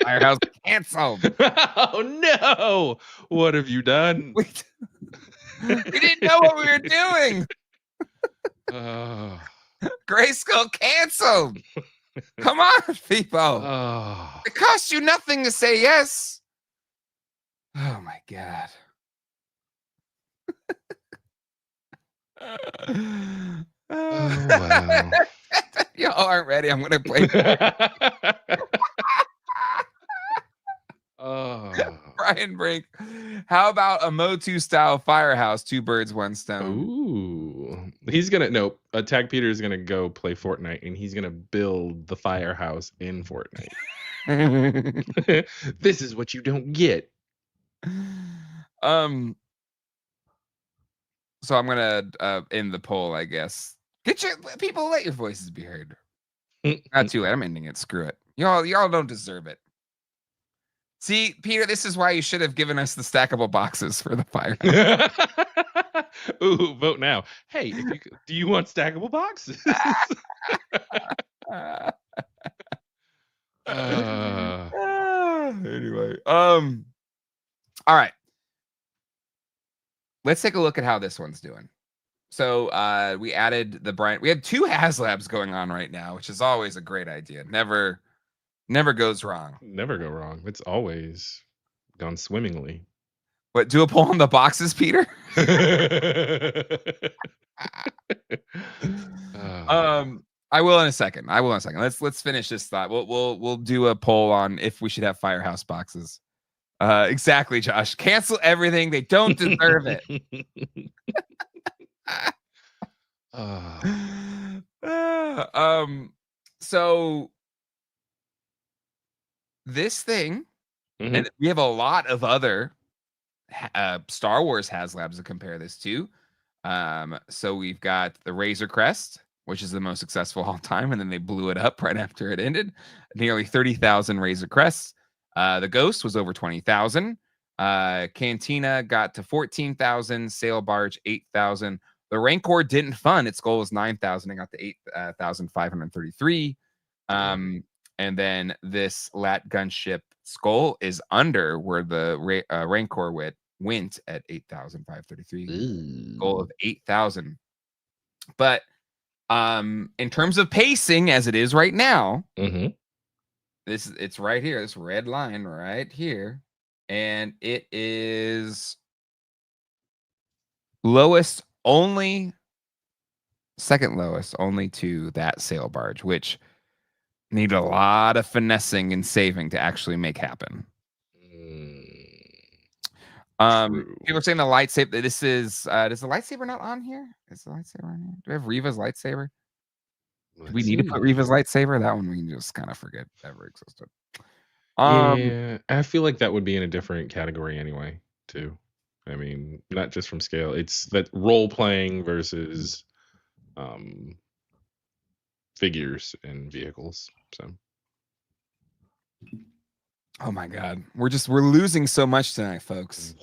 Firehouse canceled. Oh no! What have you done? We didn't know what we were doing. Grayskull canceled. Come on, people. It costs you nothing to say yes. Oh my god. Wow. Y'all aren't ready. I'm gonna play. Brian Brink. How about a MotU style Firehouse? 2 birds, 1 stone. Ooh. He's gonna Tag Peter is gonna go play Fortnite and he's gonna build the Firehouse in Fortnite. This is what you don't get. So I'm gonna end the poll, I guess. Get your people, let your voices be heard. Not too late. I'm ending it. Screw it. Y'all don't deserve it. See, Peter, this is why you should have given us the stackable boxes for the Firehouse. Ooh, vote now. Hey, do you want stackable boxes? Anyway, all right. Let's take a look at how this one's doing. So we added the Brian. We have 2 Haslabs going on right now, which is always a great idea. Never goes wrong. Never go wrong. It's always gone swimmingly. What, do a poll on the boxes, Peter? I will in a second. Let's finish this thought. We'll do a poll on if we should have Firehouse boxes. Exactly, Josh. Cancel everything. They don't deserve it. So this thing, and we have a lot of other Star Wars HasLabs to compare this to. So we've got the Razor Crest, which is the most successful all time, and then they blew it up right after it ended. Nearly 30,000 Razor Crests. The Ghost was over 20,000. Cantina got to 14,000. Sail Barge 8,000. The Rancor didn't fund. Its goal was 9,000. It got to 8,533. And then this lat gunship skull is under where the Rancor went at 8,533. Goal of 8,000. But in terms of pacing, as it is right now, it's right here. This red line right here, and it is lowest only, second lowest only to that sail barge, which need a lot of finessing and saving to actually make happen. People are saying the lightsaber. This is does the lightsaber not on here? Is the lightsaber on here? Do we have Reva's lightsaber? Do we need to put Reva's lightsaber? That one we can just kind of forget ever existed. Yeah, I feel like that would be in a different category anyway, too. I mean, not just from scale. It's that role playing versus figures and vehicles. So, oh my God, we're losing so much tonight, folks.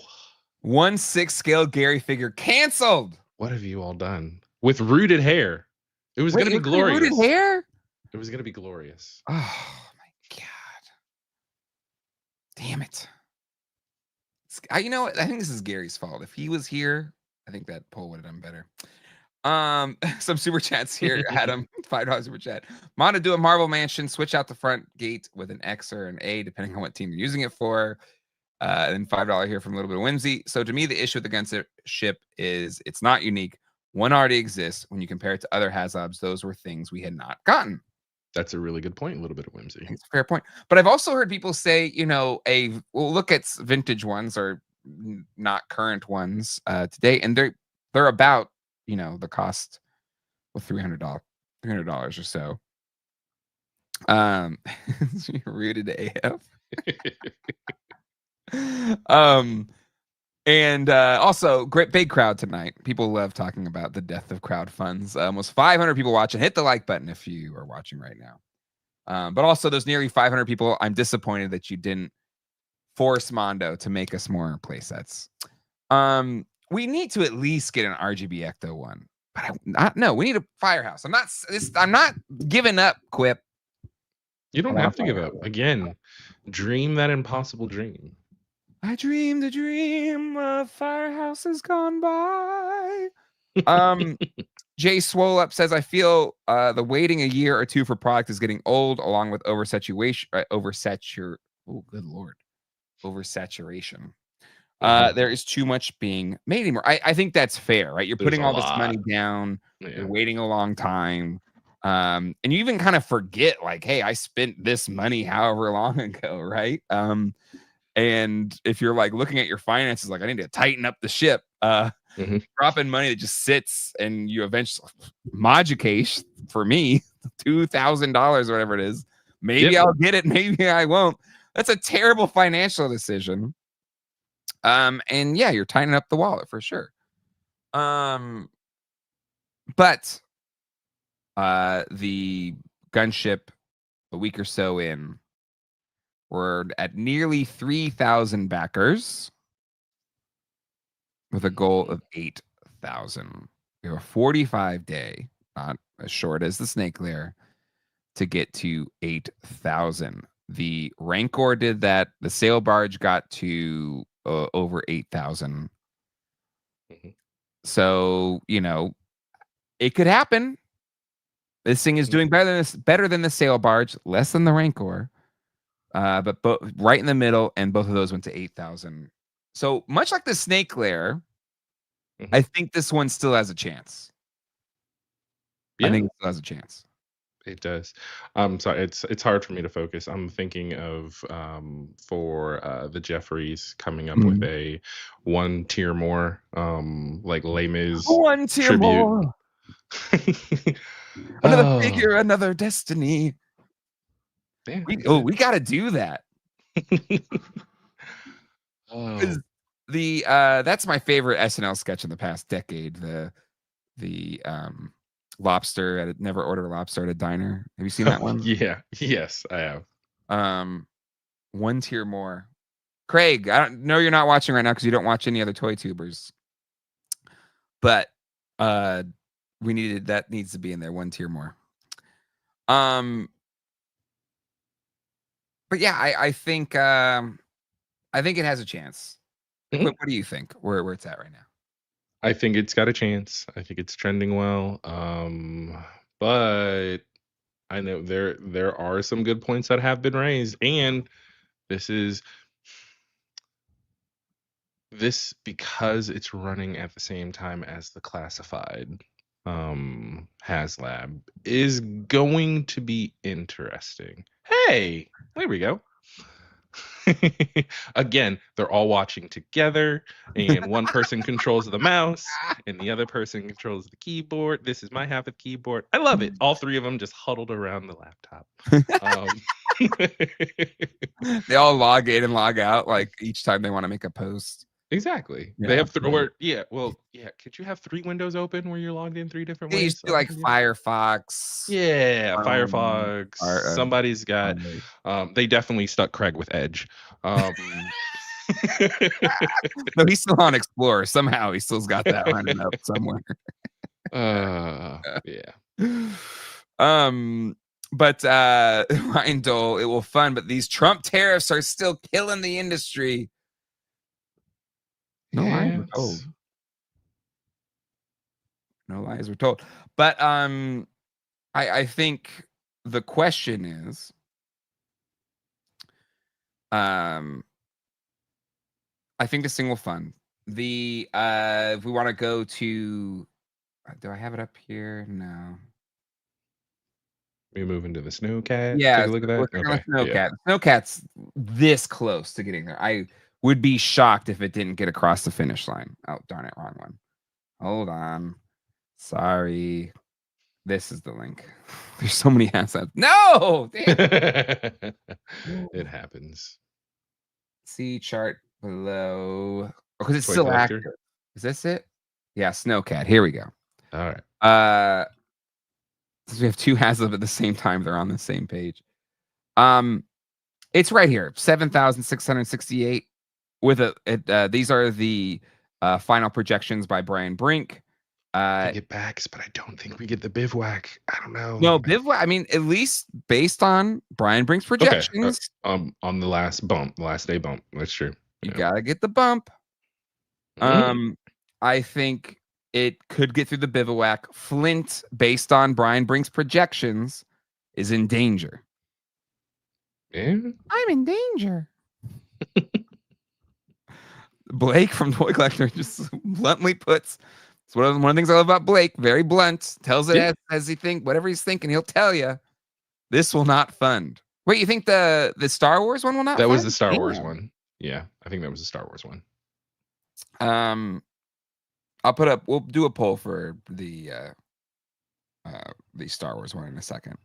1/6 scale Gary figure canceled. What have you all done with rooted hair? It was going to be glorious. Rooted hair? It was going to be glorious. Oh my God. Damn it. You know what? I think this is Gary's fault. If he was here, I think that poll would have done better. Some super chats here. Adam, $5 super chat. Mondo do a Marvel Mansion, switch out the front gate with an X or an A, depending on what team you're using it for. And then $5 here from a little bit of whimsy. So to me, the issue with the Gunship is it's not unique. One already exists. When you compare it to other Haslabs, those were things we had not gotten. That's a really good point. A little bit of whimsy. It's a fair point. But I've also heard people say, we'll look at vintage ones or not current ones today, and they're about, the cost of $300 or so. Rooted AF. And also great big crowd tonight. People love talking about the death of Crowdfunds. Almost 500 people watching. Hit the like button if you are watching right now. But also those nearly 500 people, I'm disappointed that you didn't force Mondo to make us more play sets. We need to at least get an RGB Ecto one, but we need a Firehouse. I'm not giving up, Quip. You don't have to give up. Again, dream that impossible dream. I dreamed a dream of Firehouses gone by. Jay Swole Up says, I feel the waiting a year or two for product is getting old, along with oversaturation. Oh, good Lord. Oversaturation. There is too much being made anymore. I think that's fair, right? You're putting all this money down. Yeah. You're waiting a long time. And you even kind of forget, like, hey, I spent this money however long ago, right? And if you're like looking at your finances, like I need to tighten up the ship, dropping money that just sits and you eventually Moducase for me, $2,000 or whatever it is. Maybe I'll get it, maybe I won't. That's a terrible financial decision. And yeah, you're tightening up the wallet for sure. But the Gunship a week or so in, we're at nearly 3,000 backers with a goal of 8,000. We have a 45-day, not as short as the Snake Lair, to get to 8,000. The Rancor did that. The sail barge got to over 8,000. So, it could happen. This thing is doing better than the sail barge, less than the Rancor. But right in the middle, and both of those went to 8,000. So much like the Snake Lair, I think this one still has a chance. Yeah. I think it still has a chance. It does. Sorry, it's hard for me to focus. I'm thinking of for the Jeffries coming up with a one tier more, like Les Mis one tier tribute. More. Another figure, another destiny. Yeah, we got to do that. That's my favorite SNL sketch in the past decade. The lobster at never order lobster at a diner. Have you seen that one? Yeah. Yes, I have. One tier more. Craig, I don't know you're not watching right now because you don't watch any other toy tubers. But that needs to be in there. One tier more. But yeah, I think it has a chance. Mhm. Quip, what do you think? Where it's at right now? I think it's got a chance. I think it's trending well. But I know there are some good points that have been raised, and this is because it's running at the same time as the classified HasLab is going to be interesting. Hey, there we go. Again, they're all watching together, and one person controls the mouse, and the other person controls the keyboard. This is my half of the keyboard. I love it. All three of them just huddled around the laptop. They all log in and log out like each time they want to make a post. Exactly. Yeah, They have right. could you have 3 windows open where you're logged in 3 different They ways? used to do like Firefox. Yeah, Um, Firefox. or, Somebody's got they definitely stuck Craig with Edge. No, he's still on Explorer. Somehow he still's got that running up somewhere. Yeah. But Ryan Dole, it will fund, but these Trump tariffs are still killing the industry. No lies were told. No lies were told. But I think the question is, I think the single fund. The if we want to go to, do I have it up here? No. We move into the Snowcat. Yeah, Take a look at that. Okay. Snowcat. Yeah. Snowcat's this close to getting there. I would be shocked if it didn't get across the finish line. Oh, darn it, wrong one. Hold on. Sorry. This is the link. There's so many assets. No! It happens. See chart below. Because it's Swipe still left active. here. Is this it? Yeah, Snowcat. Here we go. All right. Since we have 2 HasLab at the same time, they're on the same page. It's right here, 7,668. With these are the final projections by Brian Brink. I get backs, but I don't think we get the bivouac. I don't know. No, bivouac. I mean, at least based on Brian Brink's projections. Okay. On the last day bump. That's true. You gotta get the bump. I think it could get through the bivouac. Flint, based on Brian Brink's projections, is in danger. Yeah. I'm in danger. Blake from Toy Collector just bluntly puts, it's one of the things I love about Blake, very blunt, tells it as he think, whatever he's thinking, he'll tell you. This will not fund. Wait, you think the Star Wars one will not That fund? was the Star Wars one. Yeah, I think that was the Star Wars one. We'll do a poll for the Star Wars one in a second.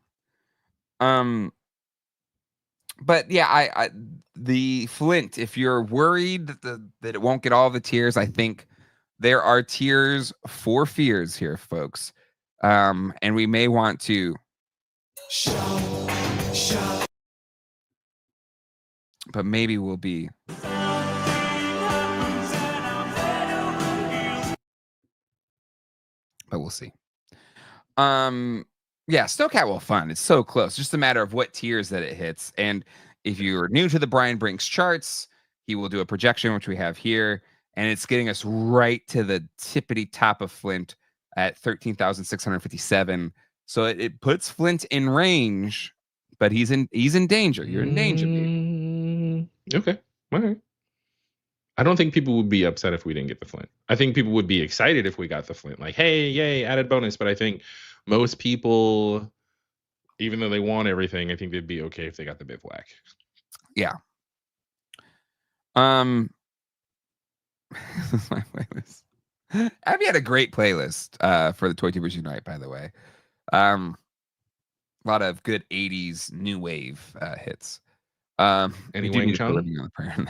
But yeah, the Flint, if you're worried that it won't get all the tiers, I think there are tiers for fears here, folks. And we may want to but maybe we'll be but we'll see. Yeah, Snowcat will fund. It's so close. Just a matter of what tiers that it hits. And if you're new to the Brian Brinks charts, he will do a projection, which we have here, and it's getting us right to the tippity top of Flint at 13,657. So it puts Flint in range, but he's in danger. You're in danger, dude. Okay. All right. I don't think people would be upset if we didn't get the Flint. I think people would be excited if we got the Flint. Like, hey, yay, added bonus. But I think most people, even though they want everything, I think they'd be okay if they got the bivouac. Yeah. This is my playlist. Abby had a great playlist for the Toy Tubers Unite, by the way. A lot of good 80s new wave hits. Any Wang Chung?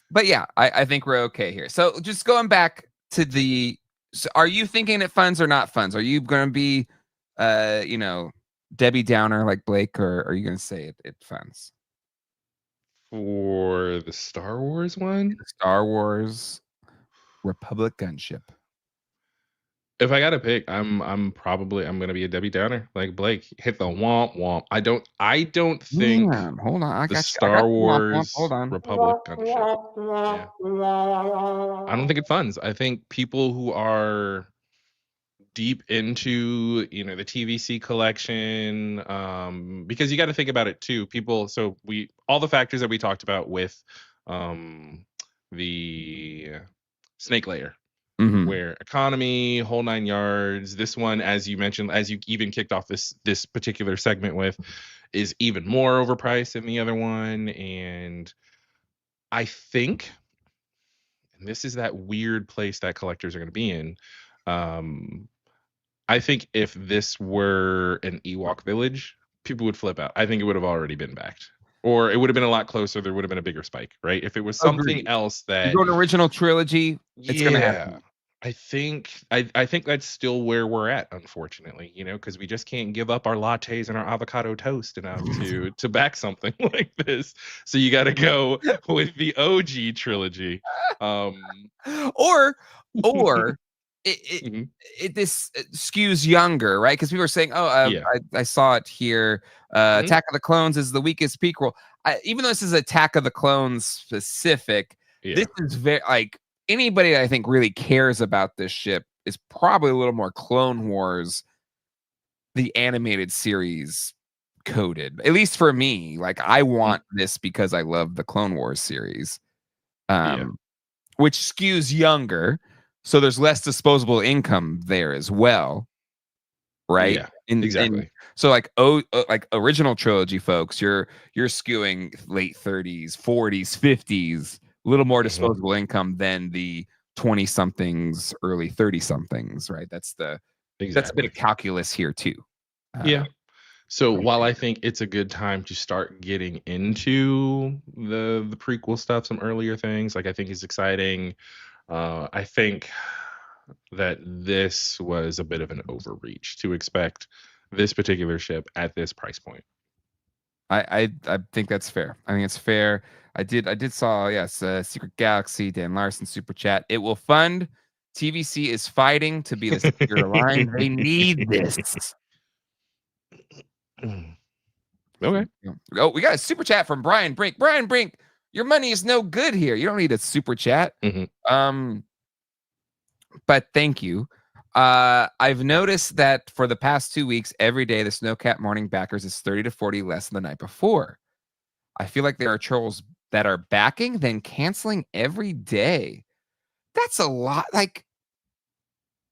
But yeah, I think we're okay here. So just going back to are you thinking it funds or not funds? Are you going to be, Debbie Downer like Blake, or are you going to say it funds? For the Star Wars one? The Star Wars Republic Gunship. If I gotta pick, I'm gonna be a Debbie Downer like Blake. Hit the womp womp. I don't think Man, hold on. I the got you. I Star got the womp womp. Wars Hold on. Republic gunship. Yeah. I don't think it funds. I think people who are deep into the TVC collection, because you got to think about it too. People, so we all the factors that we talked about with the Snake Lair, Mhm. where economy, whole 9 yards. This one, as you mentioned, as you even kicked off this particular segment with, is even more overpriced than the other one. And I think, and this is that weird place that collectors are going to be in. I think if this were an Ewok village, people would flip out. I think it would have already been backed, or it would have been a lot closer. There would have been a bigger spike, right? If it was something Agreed. else You that, go to original trilogy, it's gonna yeah, happen. I think that's still where we're at, unfortunately. Because we just can't give up our lattes and our avocado toast enough to back something like this. So you got to go with the OG trilogy. Or it Mhm. this skews younger, right? Because we were saying, Yeah. I saw it here. Mhm. Attack of the Clones is the weakest prequel. Even though this is Attack of the Clones specific, Yeah. this is very like anybody that I think really cares about this ship is probably a little more Clone Wars, the animated series coded. At least for me, like I want this because I love the Clone Wars series. Yeah. Which skews younger, so there's less disposable income there as well, right? Yeah. And Exactly. so like original trilogy folks, you're skewing late 30s, 40s, 50s, a little more Mhm. disposable income than the 20 somethings, early 30 somethings, right? That's a bit Exactly. of calculus here too. Yeah. So while I think it's a good time to start getting into the prequel stuff, some earlier things, like I think is exciting. I think that this was a bit of an overreach to expect this particular ship at this price point. I think that's fair. I think it's fair. I did saw yes, Secret Galaxy, Dan Larson super chat. It will fund. TVC is fighting to be the secure line. They need this. Okay. Oh, we got a super chat from Brian Brink. Brian Brink, your money is no good here. You don't need a super chat. Mhm. But thank you. I've noticed that for the past 2 weeks, every day the Snowcat morning backers is 30 to 40 less than the night before. I feel like there are trolls that are backing, then canceling every day. That's a lot. Like,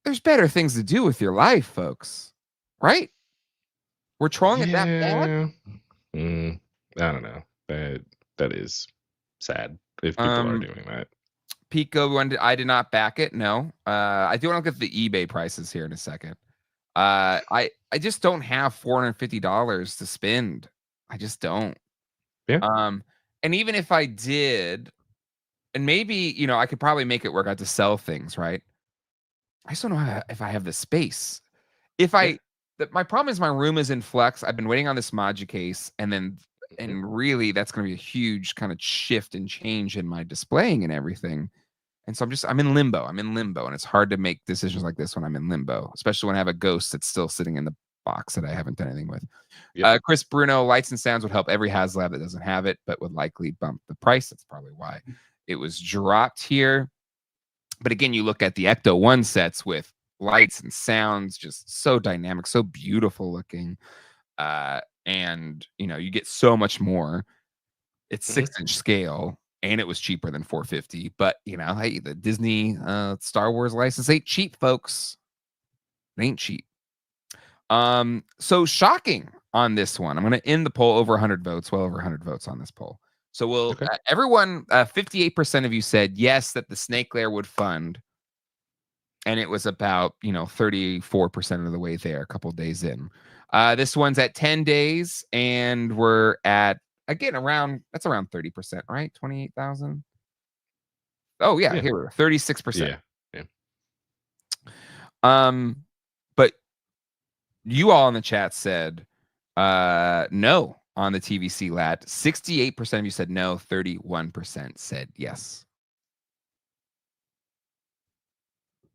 there's better things to do with your life, folks. Right? We're trolling it that bad? Yeah. I don't know. That is sad if people are doing that. Pico one, I did not back it. No. I do want to look at the eBay prices here in a second. I just don't have $450 to spend. I just don't. Yeah. And even if I did, and maybe, I could probably make it work out to sell things, right? I just don't know if I have the space. If Yeah. my problem is my room is in flux. I've been waiting on this Modu case, and really that's going to be a huge kind of shift and change in my displaying and everything. And so I'm in limbo. I'm in limbo, and it's hard to make decisions like this when I'm in limbo, especially when I have a ghost that's still sitting in the box that I haven't done anything with. Yep. Chris Bruno, lights and sounds would help every HasLab that doesn't have it, but would likely bump the price. That's probably why it was dropped here. But again, you look at the Ecto 1 sets with lights and sounds, just so dynamic, so beautiful looking. And you get so much more. It's 6-inch scale, and it was cheaper than $450. But hey, the Disney Star Wars license ain't cheap, folks. It ain't cheap. So shocking on this one. I'm gonna end the poll over 100 votes, well over 100 votes on this poll. So Okay. everyone, 58% of you said yes, that the Snake Lair would fund. And it was about 34% of the way there, a couple of days in. This one's at 10 days, and we're at again that's around 30%, right? 28,000. Oh yeah, Yeah. here we're 36%. Yeah. But you all in the chat said no on the TVC lat. 68% of you said no, 31% said yes.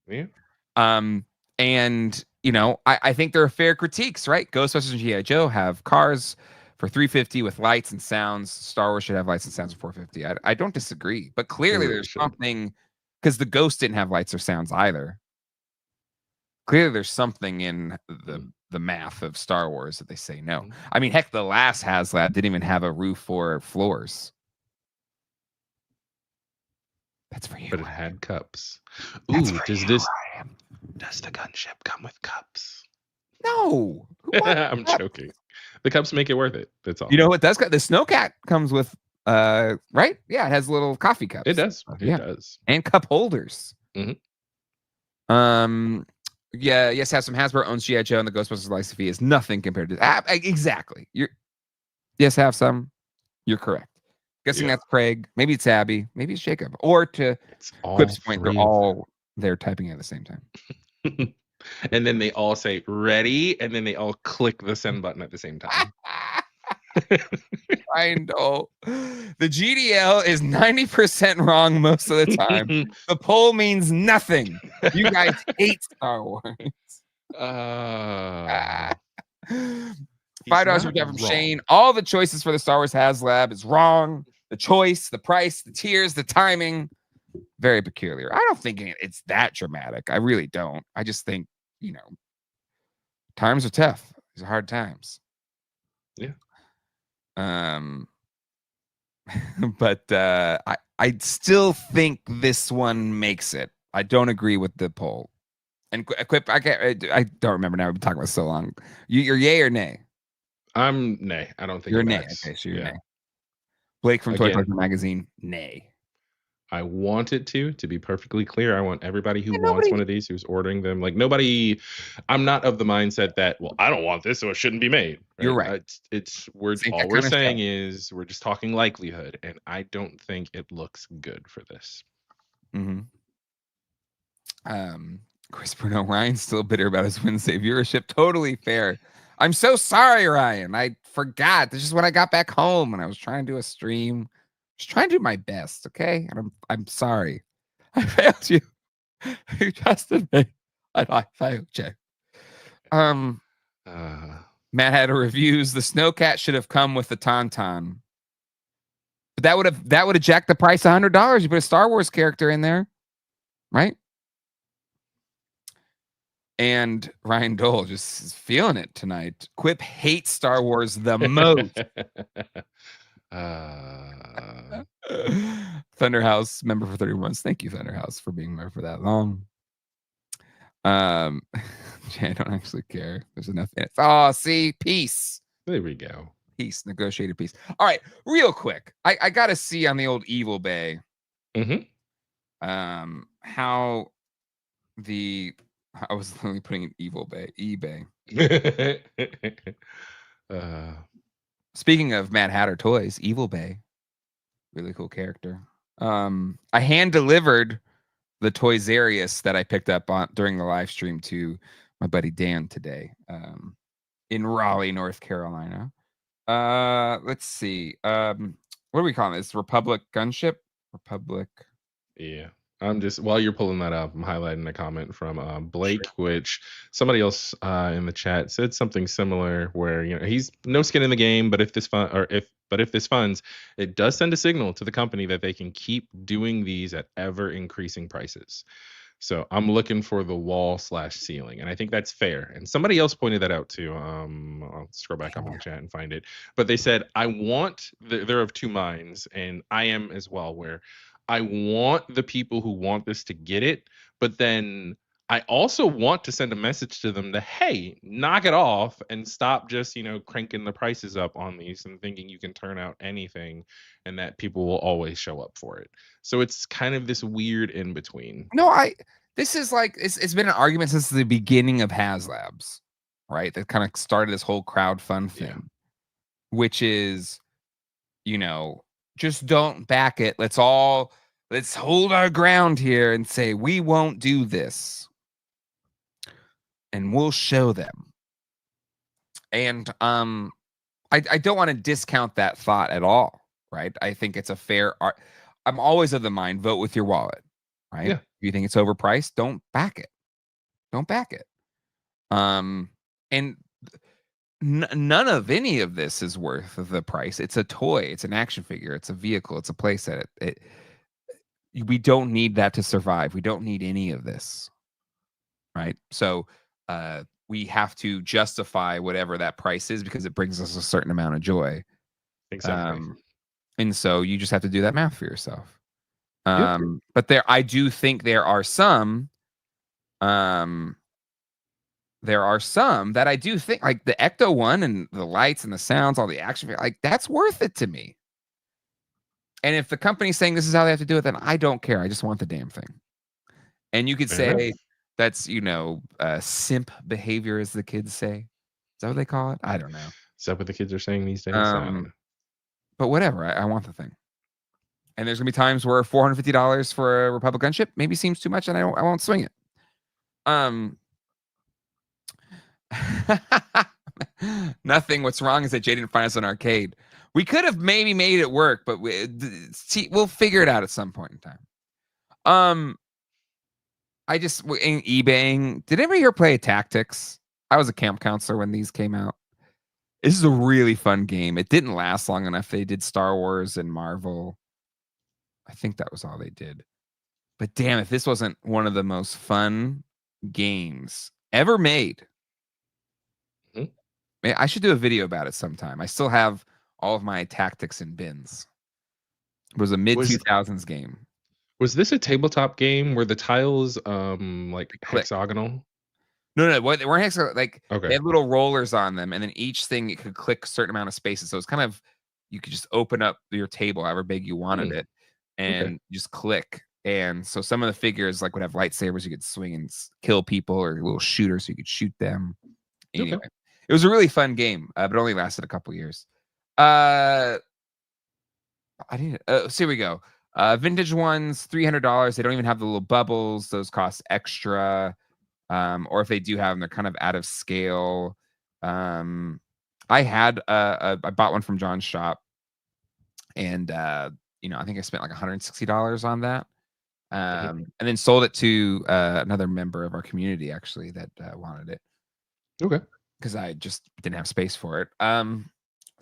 Yeah. And, you know, I think there are fair critiques, right? Ghostbusters and G.I. Joe have cars for $350 with lights and sounds. Star Wars should have lights and sounds for $450. I don't disagree, but clearly really there's should. something, because the Ghost didn't have lights or sounds either. Clearly there's something in the math of Star Wars that they say no. I mean, heck, the last HasLab didn't even have a roof or floors. That's for you. But it had cups. That's Ooh, for does you, this Ryan. does the gunship come with cups? No. Who wants I'm cups? joking. The cups make it worth it. That's all. You know what does? The Snowcat comes with right? Yeah, it has little coffee cups. It does. Yeah. It does. And cup holders. Mhm. Yeah, yes, have some Hasbro owns G.I. Joe and the Ghostbusters license fee is nothing compared to exactly. Yes, have some. You're correct. Guessing Yeah. that's Craig. Maybe it's Abby. Maybe it's Jacob. Or to It's all Quip's point, they're three of all there typing at the same time. them. And then they all say ready, and then they all click the send button at the same time. I know. The GDL is 90% wrong most of the time. The poll means nothing. You guys hate Star Wars. $5 from Shane. All the choices for the Star Wars HasLab is wrong. The choice, the price, the tiers, the timing. Very peculiar. I don't think it's that dramatic. I really don't. I just think, you know, times are tough. These are hard times. Yeah. But I still think this one makes it. I don't agree with the poll. And Quip, I don't remember now. We've been talking about it so long. You're yay or nay? I'm nay. I don't think You're it nay. matters. Okay, so you're nay. Blake from Toy Again, Collector Magazine, nay. I want it to be perfectly clear. I want everybody who wants one of these, who's ordering them, like nobody. I'm not of the mindset that, well, I don't want this, so it shouldn't be made. Right? You're right. All we're saying is we're just talking likelihood, and I don't think it looks good for this. Mm-hmm. Chris Bruno, Ryan's still bitter about his Wednesday viewership. Totally fair. I'm so sorry, Ryan. I forgot. This is when I got back home and I was trying to do a stream. Just trying to do my best, okay? And I'm sorry. I failed you. You trusted me. I failed you. Matt had a reviews. The Snowcat should have come with the Tauntaun. But that would have jacked the price $100. You put a Star Wars character in there, right? And Ryan Dole just is feeling it tonight. Quip hates Star Wars the most. Thunderhouse, member for 30 months. Thank you, Thunderhouse, for being there for that long. I don't actually care. There's enough in it. Oh, see, peace. There we go. Peace, negotiated peace. All right, real quick. I gotta see on the old Evil Bay. How I was literally putting in Evil Bay, eBay. Speaking of Mad Hatter toys, Evil Bay, really cool character. I hand delivered the Toysarius that I picked up on during the live stream to my buddy Dan today, in Raleigh, North Carolina. Let's see. What are we calling this? Republic Gunship? Republic. Yeah. I'm just, while you're pulling that up, I'm highlighting a comment from Blake, which somebody else in the chat said something similar, where, you know, he's no skin in the game, but if this funds, it does send a signal to the company that they can keep doing these at ever increasing prices. So I'm looking for the wall/ceiling, and I think that's fair. And somebody else pointed that out too. I'll scroll back up in the chat and find it. But they said, they're of two minds, and I am as well, where I want the people who want this to get it, but then I also want to send a message to them that, hey, knock it off and stop just, you know, cranking the prices up on these and thinking you can turn out anything and that people will always show up for it. So it's kind of this weird in between. No, this is like, it's been an argument since the beginning of Haslabs, right? That kind of started this whole crowdfund thing, which is, you know, just don't back it. Let's hold our ground here and say, we won't do this. And we'll show them. And I don't want to discount that thought at all, right? I think it's a fair I'm always of the mind, vote with your wallet, right? Yeah. If you think it's overpriced, don't back it. Don't back it. And none of any of this is worth the price. It's a toy. It's an action figure. It's a vehicle. It's a playset. We don't need that to survive. We don't need any of this, right? So we have to justify whatever that price is because it brings us a certain amount of joy. Exactly. And so you just have to do that math for yourself. Yep. But I do think there are some that I do think, like the Ecto one and the lights and the sounds, all the action, like that's worth it to me. And if the company's saying this is how they have to do it, then I don't care. I just want the damn thing. And you could Fair say enough. that's, simp behavior, as the kids say. Is that what they call it? I don't know. Is that what the kids are saying these days? I don't know. But whatever. I want the thing. And there's gonna be times where $450 for a Republic Gunship maybe seems too much, and I won't swing it. Nothing. What's wrong is that Jay didn't find us an arcade. We could have maybe made it work, but we'll figure it out at some point in time. I just in eBaying. Did anybody here play Tactics? I was a camp counselor when these came out. This is a really fun game. It didn't last long enough. They did Star Wars and Marvel. I think that was all they did. But damn, if this wasn't one of the most fun games ever made. I should do a video about it sometime. I still have all of my Tactics in bins. It was a mid-2000s game. Was this a tabletop game where the tiles like hexagonal? No, they weren't hexagonal. Like Okay. they had little rollers on them, and then each thing it could click a certain amount of spaces. So it's kind of, you could just open up your table however big you wanted it, and just click. And so some of the figures like would have lightsabers you could swing and kill people, or little shooters so you could shoot them. Anyway, it was a really fun game, but it only lasted a couple years. So here we go. Vintage ones, $300. They don't even have the little bubbles. Those cost extra. Or if they do have them, they're kind of out of scale. I bought one from John's shop, and I think I spent like $160 on that. And then sold it to another member of our community actually that wanted it. Okay. Because I just didn't have space for it.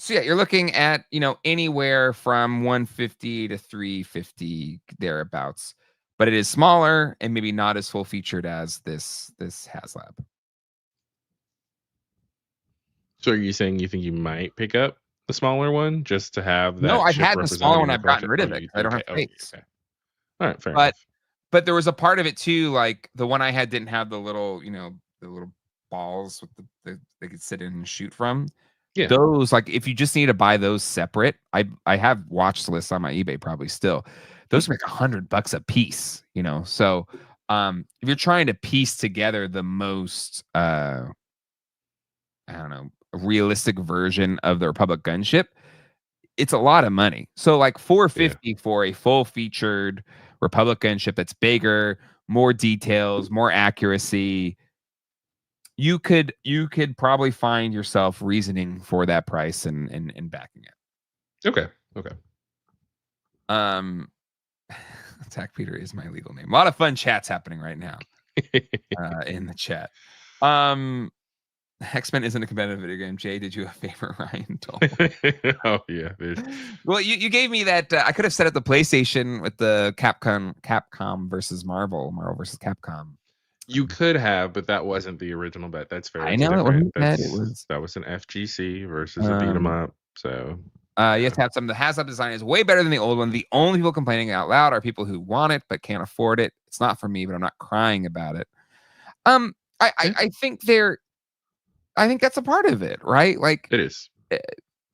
So yeah, you're looking at, anywhere from $150 to $350 thereabouts. But it is smaller and maybe not as full featured as this HasLab. So are you saying you think you might pick up the smaller one just to have that? No, I've had the smaller one. I've gotten rid of it. I don't have space. Okay. All right, fair enough. But there was a part of it too, like the one I had didn't have the little, the little balls with they could sit in and shoot from. Yeah. Those, like, if you just need to buy those separate, I have watch lists on my eBay probably still. Those are like $100 a piece, So if you're trying to piece together the most realistic version of the Republic Gunship, it's a lot of money. So like $450 for a full featured Republic Gunship that's bigger, more details, more accuracy. You could probably find yourself reasoning for that price and backing it. Okay. Attack Peter is my legal name. A lot of fun chats happening right now in the chat. X-Men isn't a competitive video game. Jay, did you have a favorite Ryan doll? Oh yeah. Well, you gave me that. I could have set up the PlayStation with the Capcom versus Marvel versus Capcom. You could have, but that wasn't the original bet. That's fair. I know it that was an FGC versus a beat 'em up. So you have to have some. The HasLab design is way better than the old one. The only people complaining out loud are people who want it but can't afford it. It's not for me, but I'm not crying about it. I think I think that's a part of it, right? Like it is.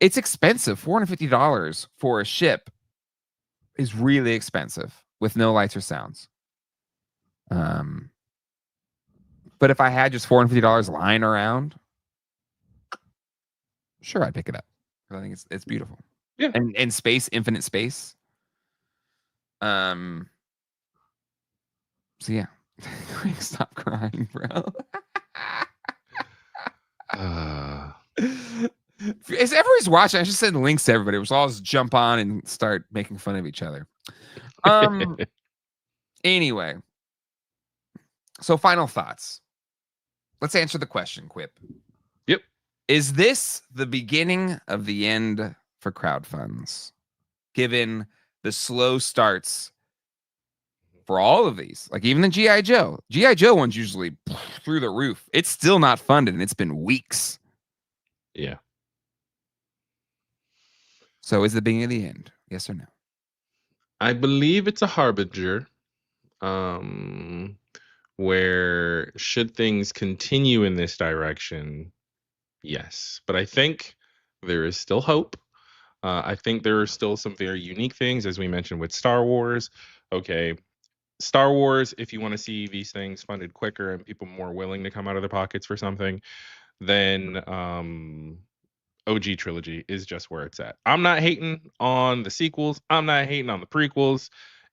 It's expensive. $450 for a ship is really expensive with no lights or sounds. But if I had just $450 lying around, sure, I'd pick it up. I think it's beautiful. Yeah. And space, infinite space. So yeah. Stop crying, bro. As everybody's watching, I just send links to everybody. We'll all just jump on and start making fun of each other. Anyway. So final thoughts. let's answer the question, Quip. Yep. Is this the beginning of the end for crowdfunds? Given the slow starts for all of these, like even the G.I. Joe. G.I. Joe one's usually through the roof. It's still not funded, and it's been weeks. Yeah. So is the beginning of the end? Yes or no? I believe it's a harbinger. Where should things continue in this direction? Yes. But I think there is still hope. I think there are still some very unique things, as we mentioned with Star Wars. Okay, Star Wars, if you want to see these things funded quicker and people more willing to come out of their pockets for something, then OG trilogy is just where it's at. I'm not hating on the sequels. I'm not hating on the prequels.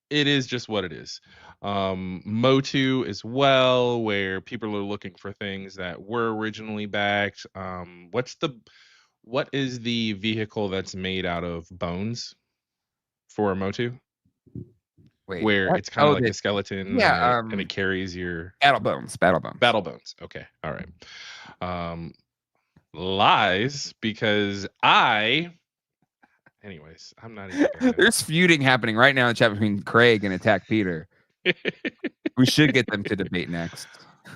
It is just what it is. MotU as well, where people are looking for things that were originally backed. What is the vehicle that's made out of bones for a MotU? Wait, Where what? it's kind of like the a skeleton, yeah, and it carries your Battle Bones. battle bones. Okay, all right. Lies, because anyways, I'm not even gonna... There's feuding happening right now in the chat between Craig and Attack Peter. We should get them to debate next.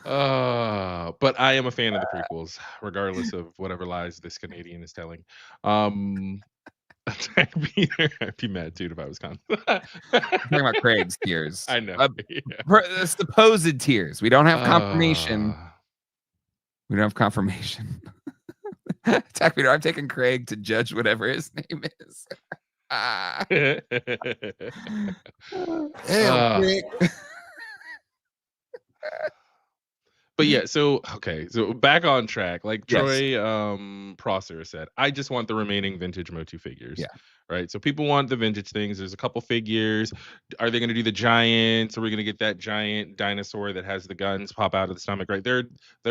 But I am a fan of the prequels, regardless of whatever lies this Canadian is telling. Attack Peter, I'd be mad too if I was con. I'm talking about Craig's tears. I know. Supposed tears. We don't have confirmation. We don't have confirmation. Attack Peter, I'm taking Craig to judge whatever his name is. Damn, Rick. But yeah, so back on track. Like Yes. Troy Prosser said, I just want the remaining vintage MotU figures. Yeah. Right. So people want the vintage things. There's a couple figures. Are they going to do the giants? Are we going to get that giant dinosaur that has the guns pop out of the stomach? Right. There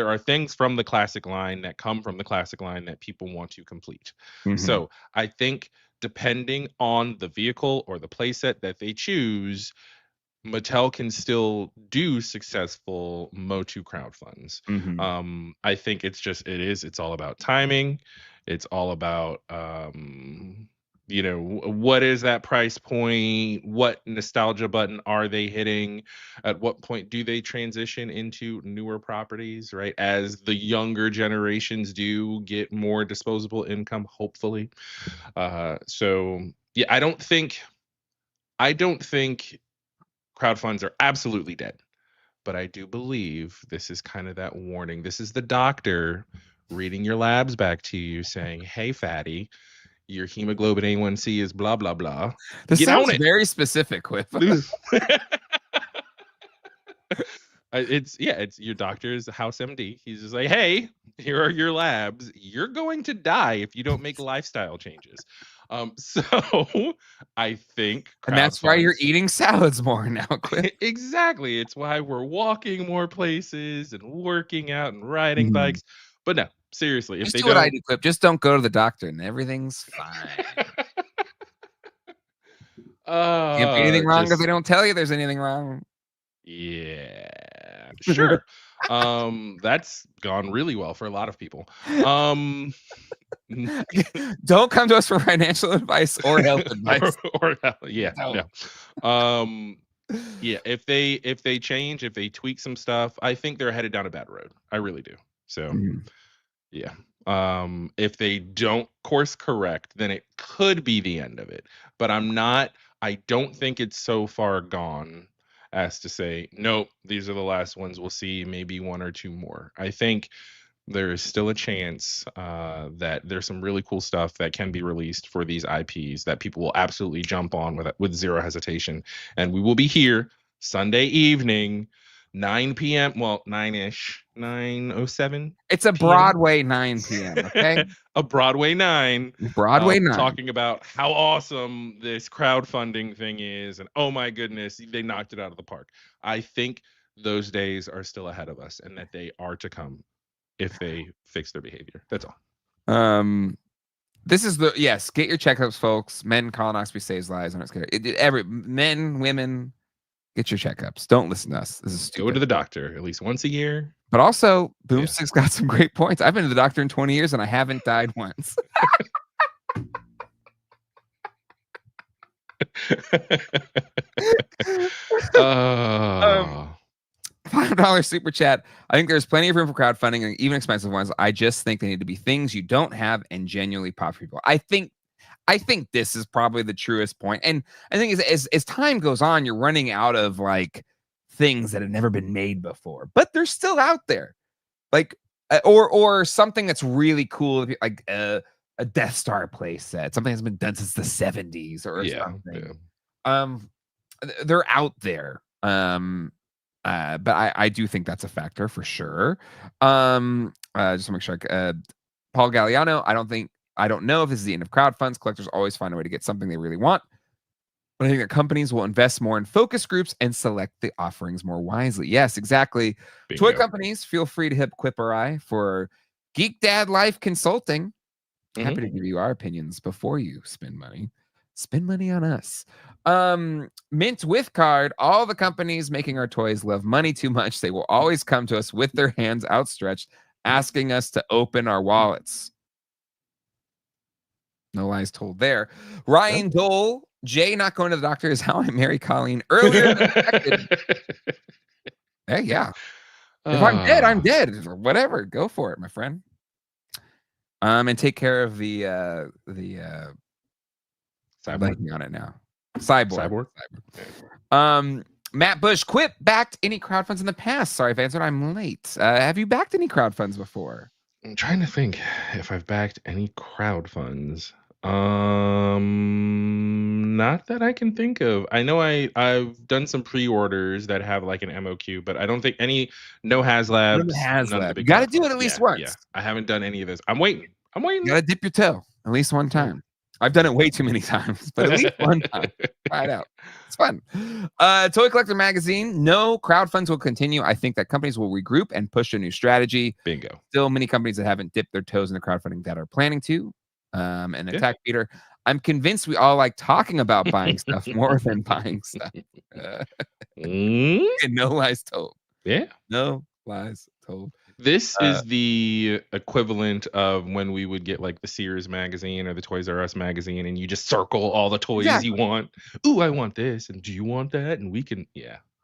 are things from the classic line that come from the classic line that people want to complete. Mhm. So I think depending on the vehicle or the playset that they choose, Mattel can still do successful MotU crowdfunds. Mhm. I think it's all about timing. It's all about what is that price point? What nostalgia button are they hitting? At what point do they transition into newer properties, right? As the younger generations do get more disposable income, hopefully. So yeah, I don't think crowdfunds are absolutely dead, but I do believe this is kind of that warning. This is the doctor reading your labs back to you saying, hey, fatty, your hemoglobin A1C is blah, blah, blah. This Get sounds on it. very specific, Quip. It's your doctor's house MD. He's just like, hey, here are your labs. You're going to die if you don't make lifestyle changes. So I think, And that's why you're crowdfunds- eating salads more now, Quip. Exactly. It's why we're walking more places and working out and riding Mhm. bikes. But no, seriously, if Just they do what I don't, do, Quip. Just don't go to the doctor and everything's fine. Can't be anything wrong if they don't tell you there's anything wrong. Yeah, sure. That's gone really well for a lot of people. Don't come to us for financial advice or health advice. Yeah, No. no. Yeah, if they change, if they tweak some stuff, I think they're headed down a bad road. I really do. So Mhm. yeah. If they don't course correct, then it could be the end of it. But I don't think it's so far gone as to say, nope, these are the last ones. We'll see maybe one or two more. I think there is still a chance that there's some really cool stuff that can be released for these IPs that people will absolutely jump on with zero hesitation. And we will be here Sunday evening, 9 p.m. Well, 9-ish, 9:07. It's a PM. Broadway 9 p.m. Okay, A Broadway 9. Broadway 9. Talking about how awesome this crowdfunding thing is, and oh my goodness, they knocked it out of the park. I think those days are still ahead of us, and that they are to come if they fix their behavior. That's all. This is yes. Get your checkups, folks. Men, colonoscopy saves lives. I'm not scared. Men, women, get your checkups. Don't listen to us. This is stupid. Go to the doctor at least once a year. But also, Boomstick's got some great points. I've been to the doctor in 20 years and I haven't died once. $5 super chat. I think there's plenty of room for crowdfunding and even expensive ones. I just think they need to be things you don't have and genuinely pop people. I think this is probably the truest point. And I think as time goes on, you're running out of like things that have never been made before, but they're still out there. Like or something that's really cool, like a Death Star playset, something that's been done since the 70s or something. They're out there. But I do think that's a factor for sure. Just to make sure. Paul Galliano, I don't know if this is the end of crowdfunds. Collectors always find a way to get something they really want. But I think that companies will invest more in focus groups and select the offerings more wisely. Yes, exactly. Bingo. Toy companies, feel free to hit Quip or I for Geek Dad Life Consulting. Happy to give you our opinions before you spend money. Spend money on us. Mint with card. All the companies making our toys love money too much. They will always come to us with their hands outstretched, asking us to open our wallets. No lies told there. Ryan Dole, Jay not going to the doctor is how I marry Colleen earlier than expected. Hey, yeah. If I'm dead, I'm dead. Whatever. Go for it, my friend. And take care of the Cyborg on it now. Cyborg. Matt Bush, Quip backed any crowdfunds in the past. Sorry if I answered, I'm late. Have you backed any crowdfunds before? I'm trying to think if I've backed any crowdfunds. Not that I can think of. I know I've done some pre-orders that have like an MOQ, but I don't think no Haslabs. None of the big you got to crowdfunds. do it at least once. Yeah, I haven't done any of this. I'm waiting. You got to dip your toe at least one time. I've done it way too many times, but at least one time. Try it out. It's fun. Toy Collector Magazine. No, crowdfunds will continue. I think that companies will regroup and push a new strategy. Bingo. Still many companies that haven't dipped their toes in the crowdfunding that are planning to. And Attack Peter. I'm convinced we all like talking about buying stuff more than buying stuff. No lies told. Yeah. No lies told. This is the equivalent of when we would get like the Sears magazine or the Toys R Us magazine, and you just circle all the toys you want. Ooh, I want this, and do you want that? And we can,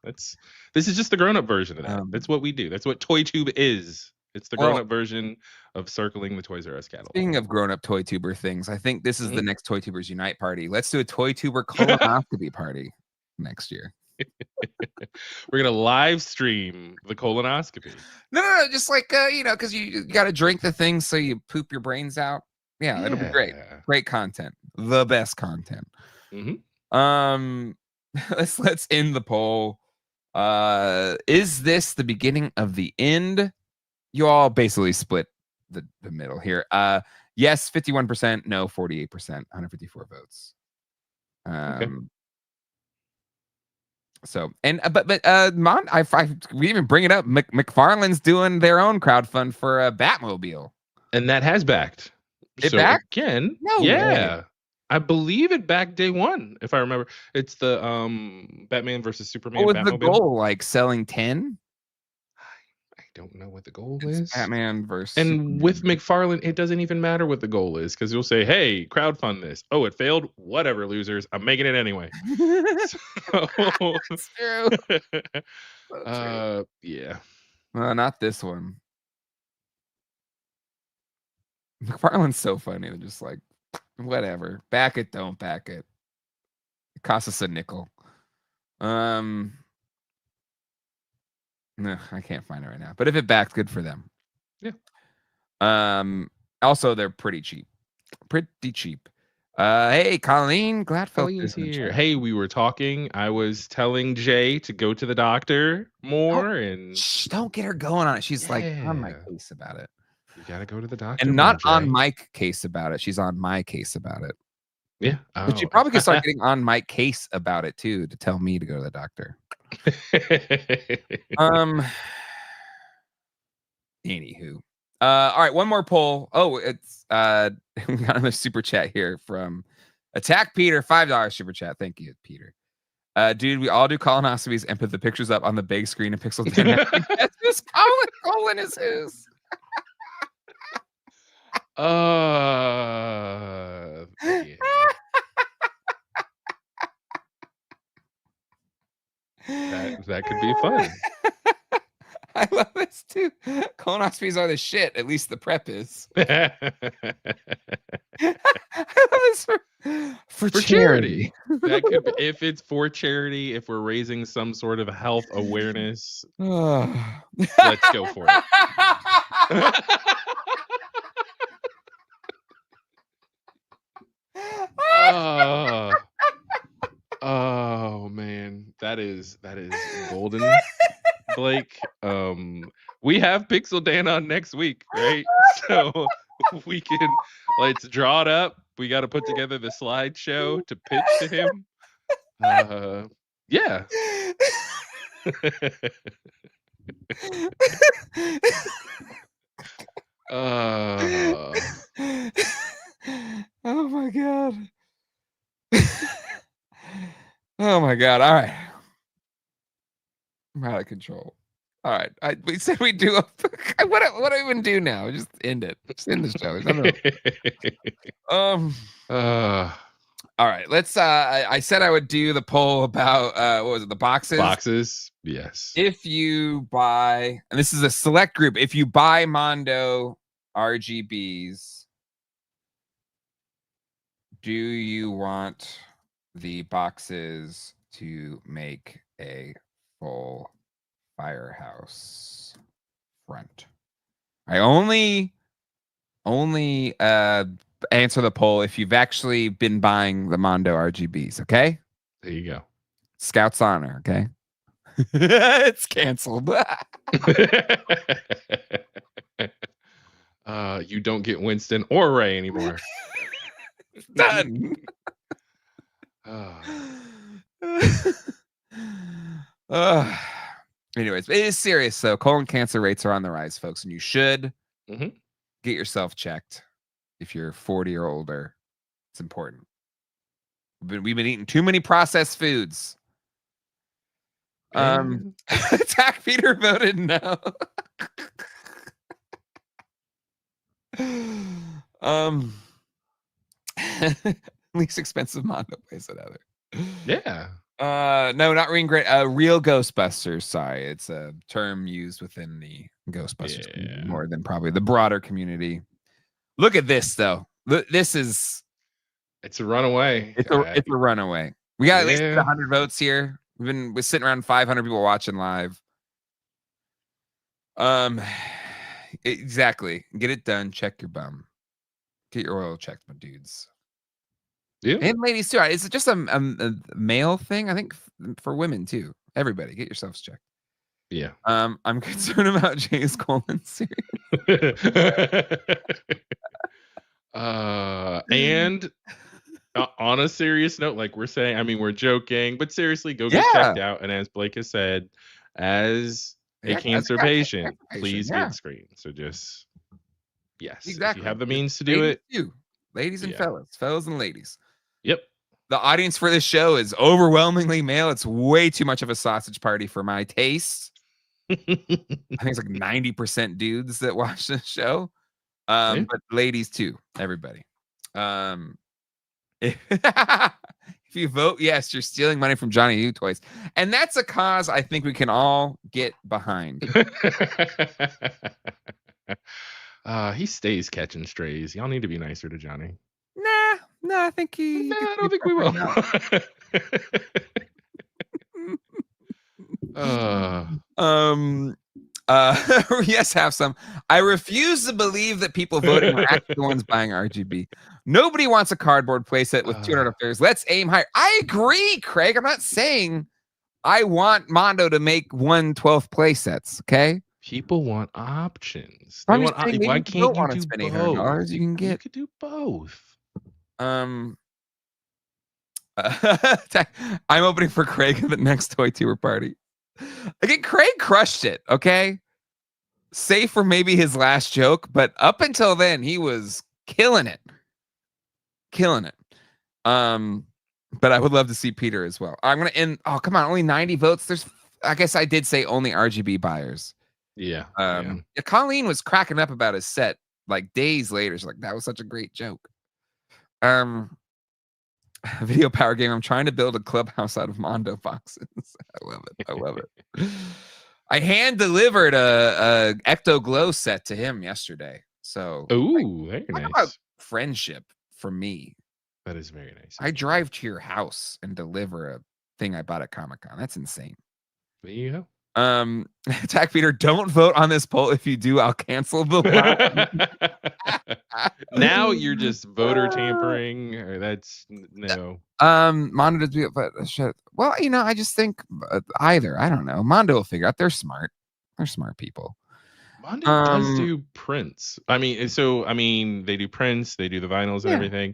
this is just the grown-up version of that. That's what we do. That's what ToyTube is. It's the grown-up version of circling the Toys R Us catalog. Speaking of grown-up ToyTuber things, I think this is the next ToyTubers Unite party. Let's do a ToyTuber colonoscopy party next year. We're gonna live stream the colonoscopy. No, just like because you got to drink the thing so you poop your brains out. Yeah, it'll be great. Great content, the best content. Let's end the poll. Is this the beginning of the end? You all basically split the middle here. Yes, 51%. No, 48%. 154 votes. So but we even bring it up. McFarlane's doing their own crowdfund for a Batmobile, and that has backed. It backed again. No way. I believe it backed day one, if I remember. It's the Batman versus Superman. What was the goal? Like selling 10? I don't know what the goal is. Batman versus Superman. With McFarlane, it doesn't even matter what the goal is because you'll say, "Hey, crowdfund this." Oh, it failed. Whatever, losers. I'm making it anyway. That's true. Yeah. Well, not this one. McFarlane's so funny. They're just like, whatever. Back it, don't back it. It costs us a nickel. No, I can't find it right now. But if it backs, good for them. Yeah. Also, they're pretty cheap. Pretty cheap. Hey, Colleen. Colleen's here. Hey, we were talking. I was telling Jay to go to the doctor more and don't get her going on it. She's like on my case about it. You gotta go to the doctor. And not on Mike's case about it. She's on my case about it. Yeah. But you probably could start getting on my case about it too to tell me to go to the doctor. Anywho. All right, one more poll. Oh, it's we got another super chat here from Attack Peter, $5 super chat. Thank you, Peter. Dude, we all do colonoscopies and put the pictures up on the big screen and pixel down. That's just colon is whose. Yeah. That could be fun. I love this too. Colonoscopies are the shit. At least the prep is. I love this for charity. That could be, if it's for charity, if we're raising some sort of health awareness, let's go for it. Oh man, that is golden, Blake. We have Pixel Dan on next week, right? So let's draw it up. We got to put together the slideshow to pitch to him. Yeah. Oh my god. Oh my god. All right. I'm out of control. All right. We said we do a what do I even do now? Just end it. Just end the show. All right. Let's I said I would do the poll about what was it, the boxes? Boxes, yes. If you buy, and this is a select group, if you buy Mondo RGBs, do you want the boxes to make a full firehouse front? I only answer the poll if you've actually been buying the Mondo RGBs, okay? There you go. Scout's honor, okay? It's canceled. You don't get Winston or Ray anymore. Done. Anyways, it is serious though. Colon cancer rates are on the rise, folks, and you should get yourself checked if you're 40 or older. It's important. We've been eating too many processed foods. Attack Peter voted no. Least expensive Mondo playset ever. Yeah. No, not Ring Great. Real Ghostbusters. Sorry, it's a term used within the Ghostbusters community more than probably the broader community. Look at this though. This is. It's a runaway. It's a runaway. We got at least 100 votes here. We're sitting around 500 people watching live. Exactly. Get it done. Check your bum. Get your oil checked, my dudes. Yeah. And ladies too. Is it just a male thing? I think for women too. Everybody, get yourselves checked. Yeah. I'm concerned about Jay's colon series. And on a serious note, like we're saying, I mean, we're joking, but seriously, go get checked out. And as Blake has said, as a cancer patient, please get screened. So just, yes, if you have the means to do it. Ladies and fellas and ladies. Yep. The audience for this show is overwhelmingly male. It's way too much of a sausage party for my taste. I think it's like 90% dudes that watch this show. But ladies too, everybody. If you vote yes, you're stealing money from Johnny U Toys. And that's a cause I think we can all get behind. He stays catching strays. Y'all need to be nicer to Johnny. No, I think I don't think we will. Yes, have some. I refuse to believe that people voting are actually the ones buying RGB. Nobody wants a cardboard playset with 200 affairs. Let's aim higher. I agree, Craig. I'm not saying I want Mondo to make 1/12 playsets. Okay. People want options. Why can't you do both? You can get. You could do both. I'm opening for Craig at the next Toy Tour party. Again, Craig crushed it. Okay. Save for maybe his last joke, but up until then, he was killing it. But I would love to see Peter as well. I'm gonna end. Oh, come on, only 90 votes. I guess I did say only RGB buyers. Yeah. Colleen was cracking up about his set like days later. She's like, that was such a great joke. Video power game. I'm trying to build a clubhouse out of Mondo boxes. I love it. I hand delivered a Ecto Glow set to him yesterday. So, very nice. About friendship for me. That is very nice. I drive to your house and deliver a thing I bought at Comic-Con. That's insane. There you go. Attack Peter, don't vote on this poll. If you do, I'll cancel the live. Now you're just voter tampering. Or that's no. Mondo does, but well, I just think either. I don't know. Mondo will figure out. They're smart. They're smart people. Mondo does do prints. They do prints, they do the vinyls and everything.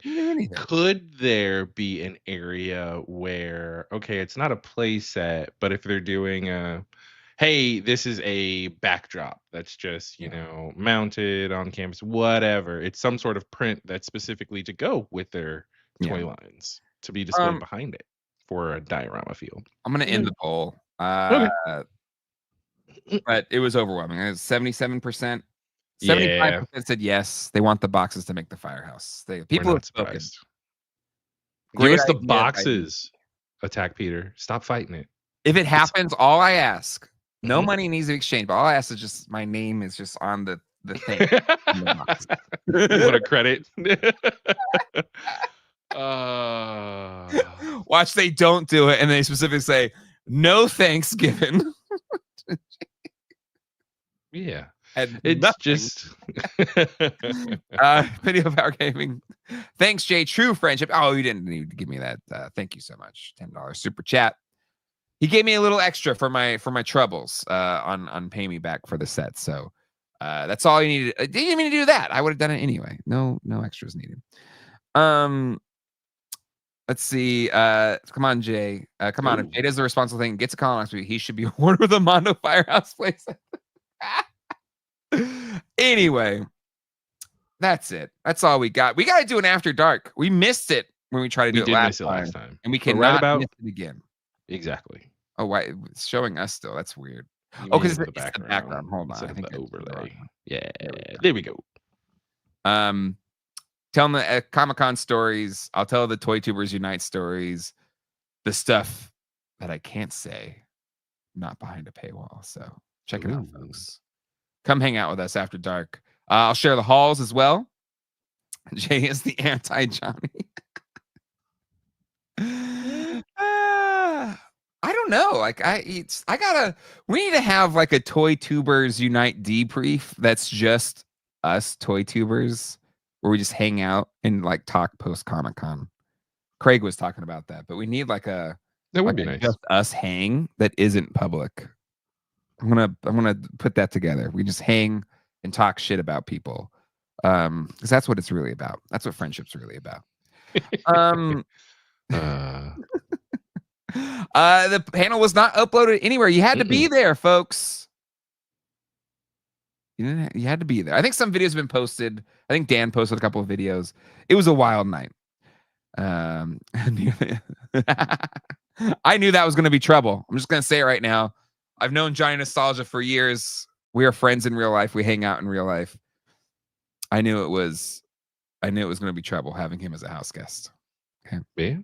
Could there be an area where, okay, it's not a play set, but if they're doing hey, this is a backdrop that's just, mounted on canvas, whatever. It's some sort of print that's specifically to go with their toy lines to be displayed behind it for a diorama field. I'm going to end the poll. Okay. But it was overwhelming. It was 77%. 75% said yes. They want the boxes to make the firehouse. People have spoken. Give us the boxes. Attack Peter. Stop fighting it. If it happens, all I ask, no money needs to be exchanged, but all I ask is just my name is just on the thing. You want a credit? Watch, they don't do it, and they specifically say no thanks given. Yeah, and it's nothing. Just Video Power Gaming. Thanks, Jay. True friendship. Oh, you didn't need to give me that. Thank you so much. $10 super chat. He gave me a little extra for my troubles on pay me back for the set. So that's all you needed. Didn't even need to do that. I would have done it anyway. No extras needed. Let's see. Come on, Jay. Come on. If Jay does the responsible thing, gets a call next week, he should be awarded with a Mondo Firehouse place. Anyway, that's it. That's all we got. We got to do an After Dark. We missed it when we tried to do it last time. And we cannot miss it again. Exactly. Oh, why? It's showing us still. That's weird. Because it's the background. Hold on. I think the overlay. Yeah. There we go. Tell them the Comic-Con stories. I'll tell the Toy Tubers Unite stories. The stuff that I can't say, not behind a paywall. So check it out, folks. Come hang out with us after dark. I'll share the halls as well. Jay is the anti-Johnny. I don't know. Like we need to have like a Toy Tubers Unite debrief that's just us Toy Tubers, where we just hang out and like talk post Comic-Con. Craig was talking about that, but we need like that would be nice. Just us hang that isn't public. I'm gonna put that together. We just hang and talk shit about people, because that's what it's really about. That's what friendship's really about. The panel was not uploaded anywhere. You had to be there, folks. You had to be there. I think some videos have been posted. I think Dan posted a couple of videos. It was a wild night. I knew that was going to be trouble. I'm just going to say it right now. I've known Johnny Nostalgia for years. We are friends in real life. We hang out in real life. I knew it was going to be trouble having him as a house guest. Okay. Yeah.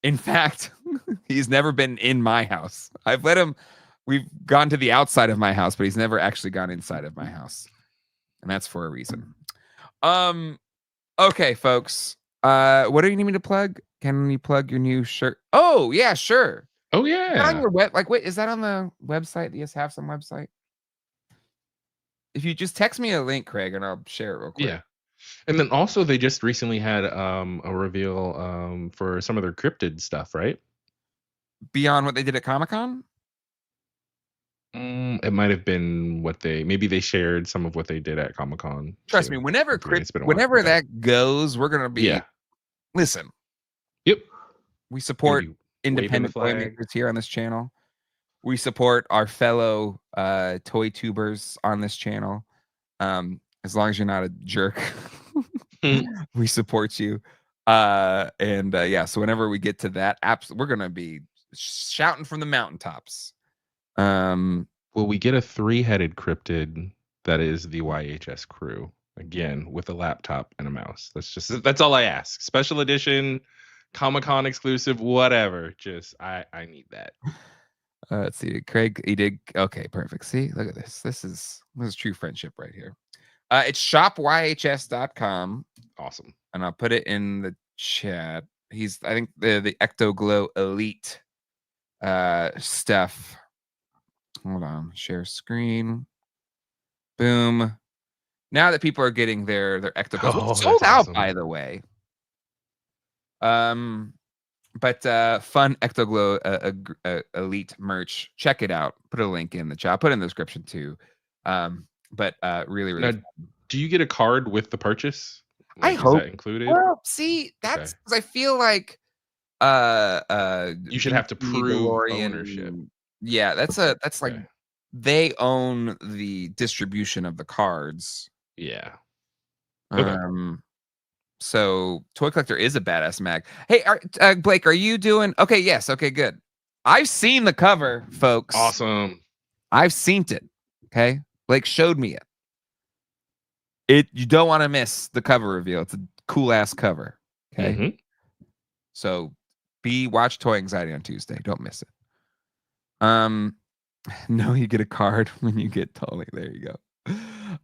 In fact, he's never been in my house. I've let him. We've gone to the outside of my house, but he's never actually gone inside of my house, and that's for a reason. Okay, folks. What do you need me to plug? Can you plug your new shirt? Oh yeah, sure. Oh yeah. On your web, wait, is that on the website? Do you have some website? If you just text me a link, Craig, and I'll share it real quick. Yeah. And then also they just recently had a reveal for some of their cryptid stuff, right? Beyond what they did at Comic-Con? It might have been maybe they shared some of what they did at Comic-Con. Trust me, whenever that goes, we're gonna be. Yeah. Listen. Yep. We support independent filmmakers here on this channel. We support our fellow toy tubers on this channel. As long as you're not a jerk, we support you. So whenever we get to that, we're gonna be shouting from the mountaintops. Will we get a 3-headed cryptid that is the YHS crew again with a laptop and a mouse? That's all I ask. Special edition, Comic-Con exclusive, whatever. Just I need that. Let's see. Craig, he did. Okay, perfect. See, look at this. This is true friendship right here. It's shopyhs.com. Awesome. And I'll put it in the chat. I think the Ectoglow Elite stuff. Hold on. Share screen. Boom. Now that people are getting their Ectoglows, sold out, awesome. By the way. But fun Ectoglow Elite merch. Check it out. Put a link in the chat. I'll put it in the description too. But really now, fun. Do you get a card with the purchase? I hope that included. Well, see, that's because I feel like you should have to prove ownership. Yeah, that's like they own the distribution of the cards. Yeah. So Toy Collector is a badass mag. Hey, Blake, are you doing okay? Yes. Okay, good. I've seen the cover, folks. Awesome. I've seen it. Okay. Blake showed me it. You don't want to miss the cover reveal. It's a cool ass cover. Okay. Mm-hmm. So watch Toy Anxiety on Tuesday. Don't miss it. No, you get a card when you get Tully. There you go.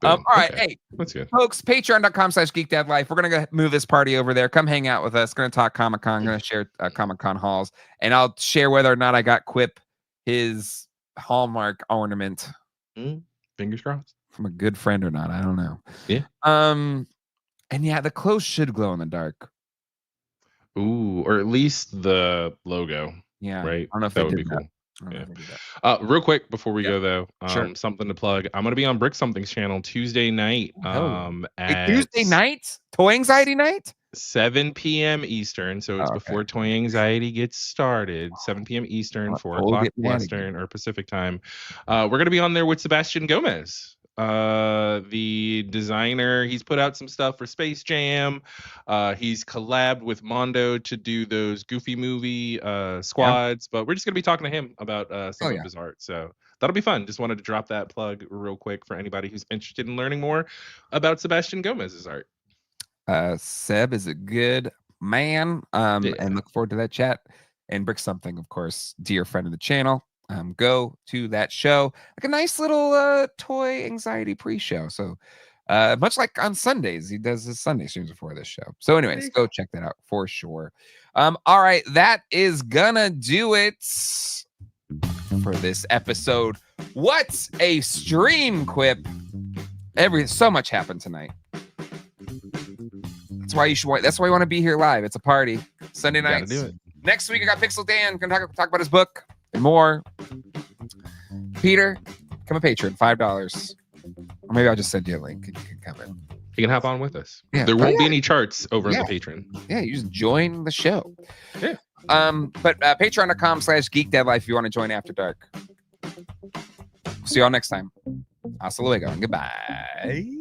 All right, hey, that's good, folks. Patreon.com/GeekDadLife. We're gonna move this party over there. Come hang out with us. Gonna talk Comic-Con. Gonna share Comic-Con hauls, and I'll share whether or not I got Quip his Hallmark ornament. Fingers crossed. From a good friend or not, I don't know. Yeah. And yeah, the clothes should glow in the dark. Ooh, or at least the logo. Yeah, right. I don't know if that would be cool. Yeah. Real quick before we go though, sure. Something to plug. I'm gonna be on Brick Something's channel Tuesday night. At Tuesday night, Toy Anxiety night, 7 p.m. Eastern. So it's before Toy Anxiety gets started. 7 p.m. Eastern, 4 o'clock Western or Pacific time. We're gonna be on there with Sebastian Gomez. The designer, he's put out some stuff for Space Jam. He's collabed with Mondo to do those Goofy movie squads, but we're just gonna be talking to him about some of his art. So that'll be fun. Just wanted to drop that plug real quick for anybody who's interested in learning more about Sebastian Gomez's art. Seb is a good man. And look forward to that chat. And Brick Something, of course, dear friend of the channel. Go to that show, like a nice little Toy Anxiety pre-show. So much like on Sundays, he does his Sunday streams before this show. So anyways, go check that out for sure. All right, that is gonna do it for this episode. What's a stream, Quip? So much happened tonight. That's why you want to be here live. It's a party. Sunday nights. Do it. Next week I got Pixel Dan. Gonna talk about his book and more. Peter, become a patron, $5. Or maybe I'll just send you a link and you can come in. You can hop on with us. Yeah. There won't be any charts over in the patron. Yeah, you just join the show. Yeah. But patreon.com/geekdeadlife if you want to join After Dark. See y'all next time. Hasta luego and goodbye.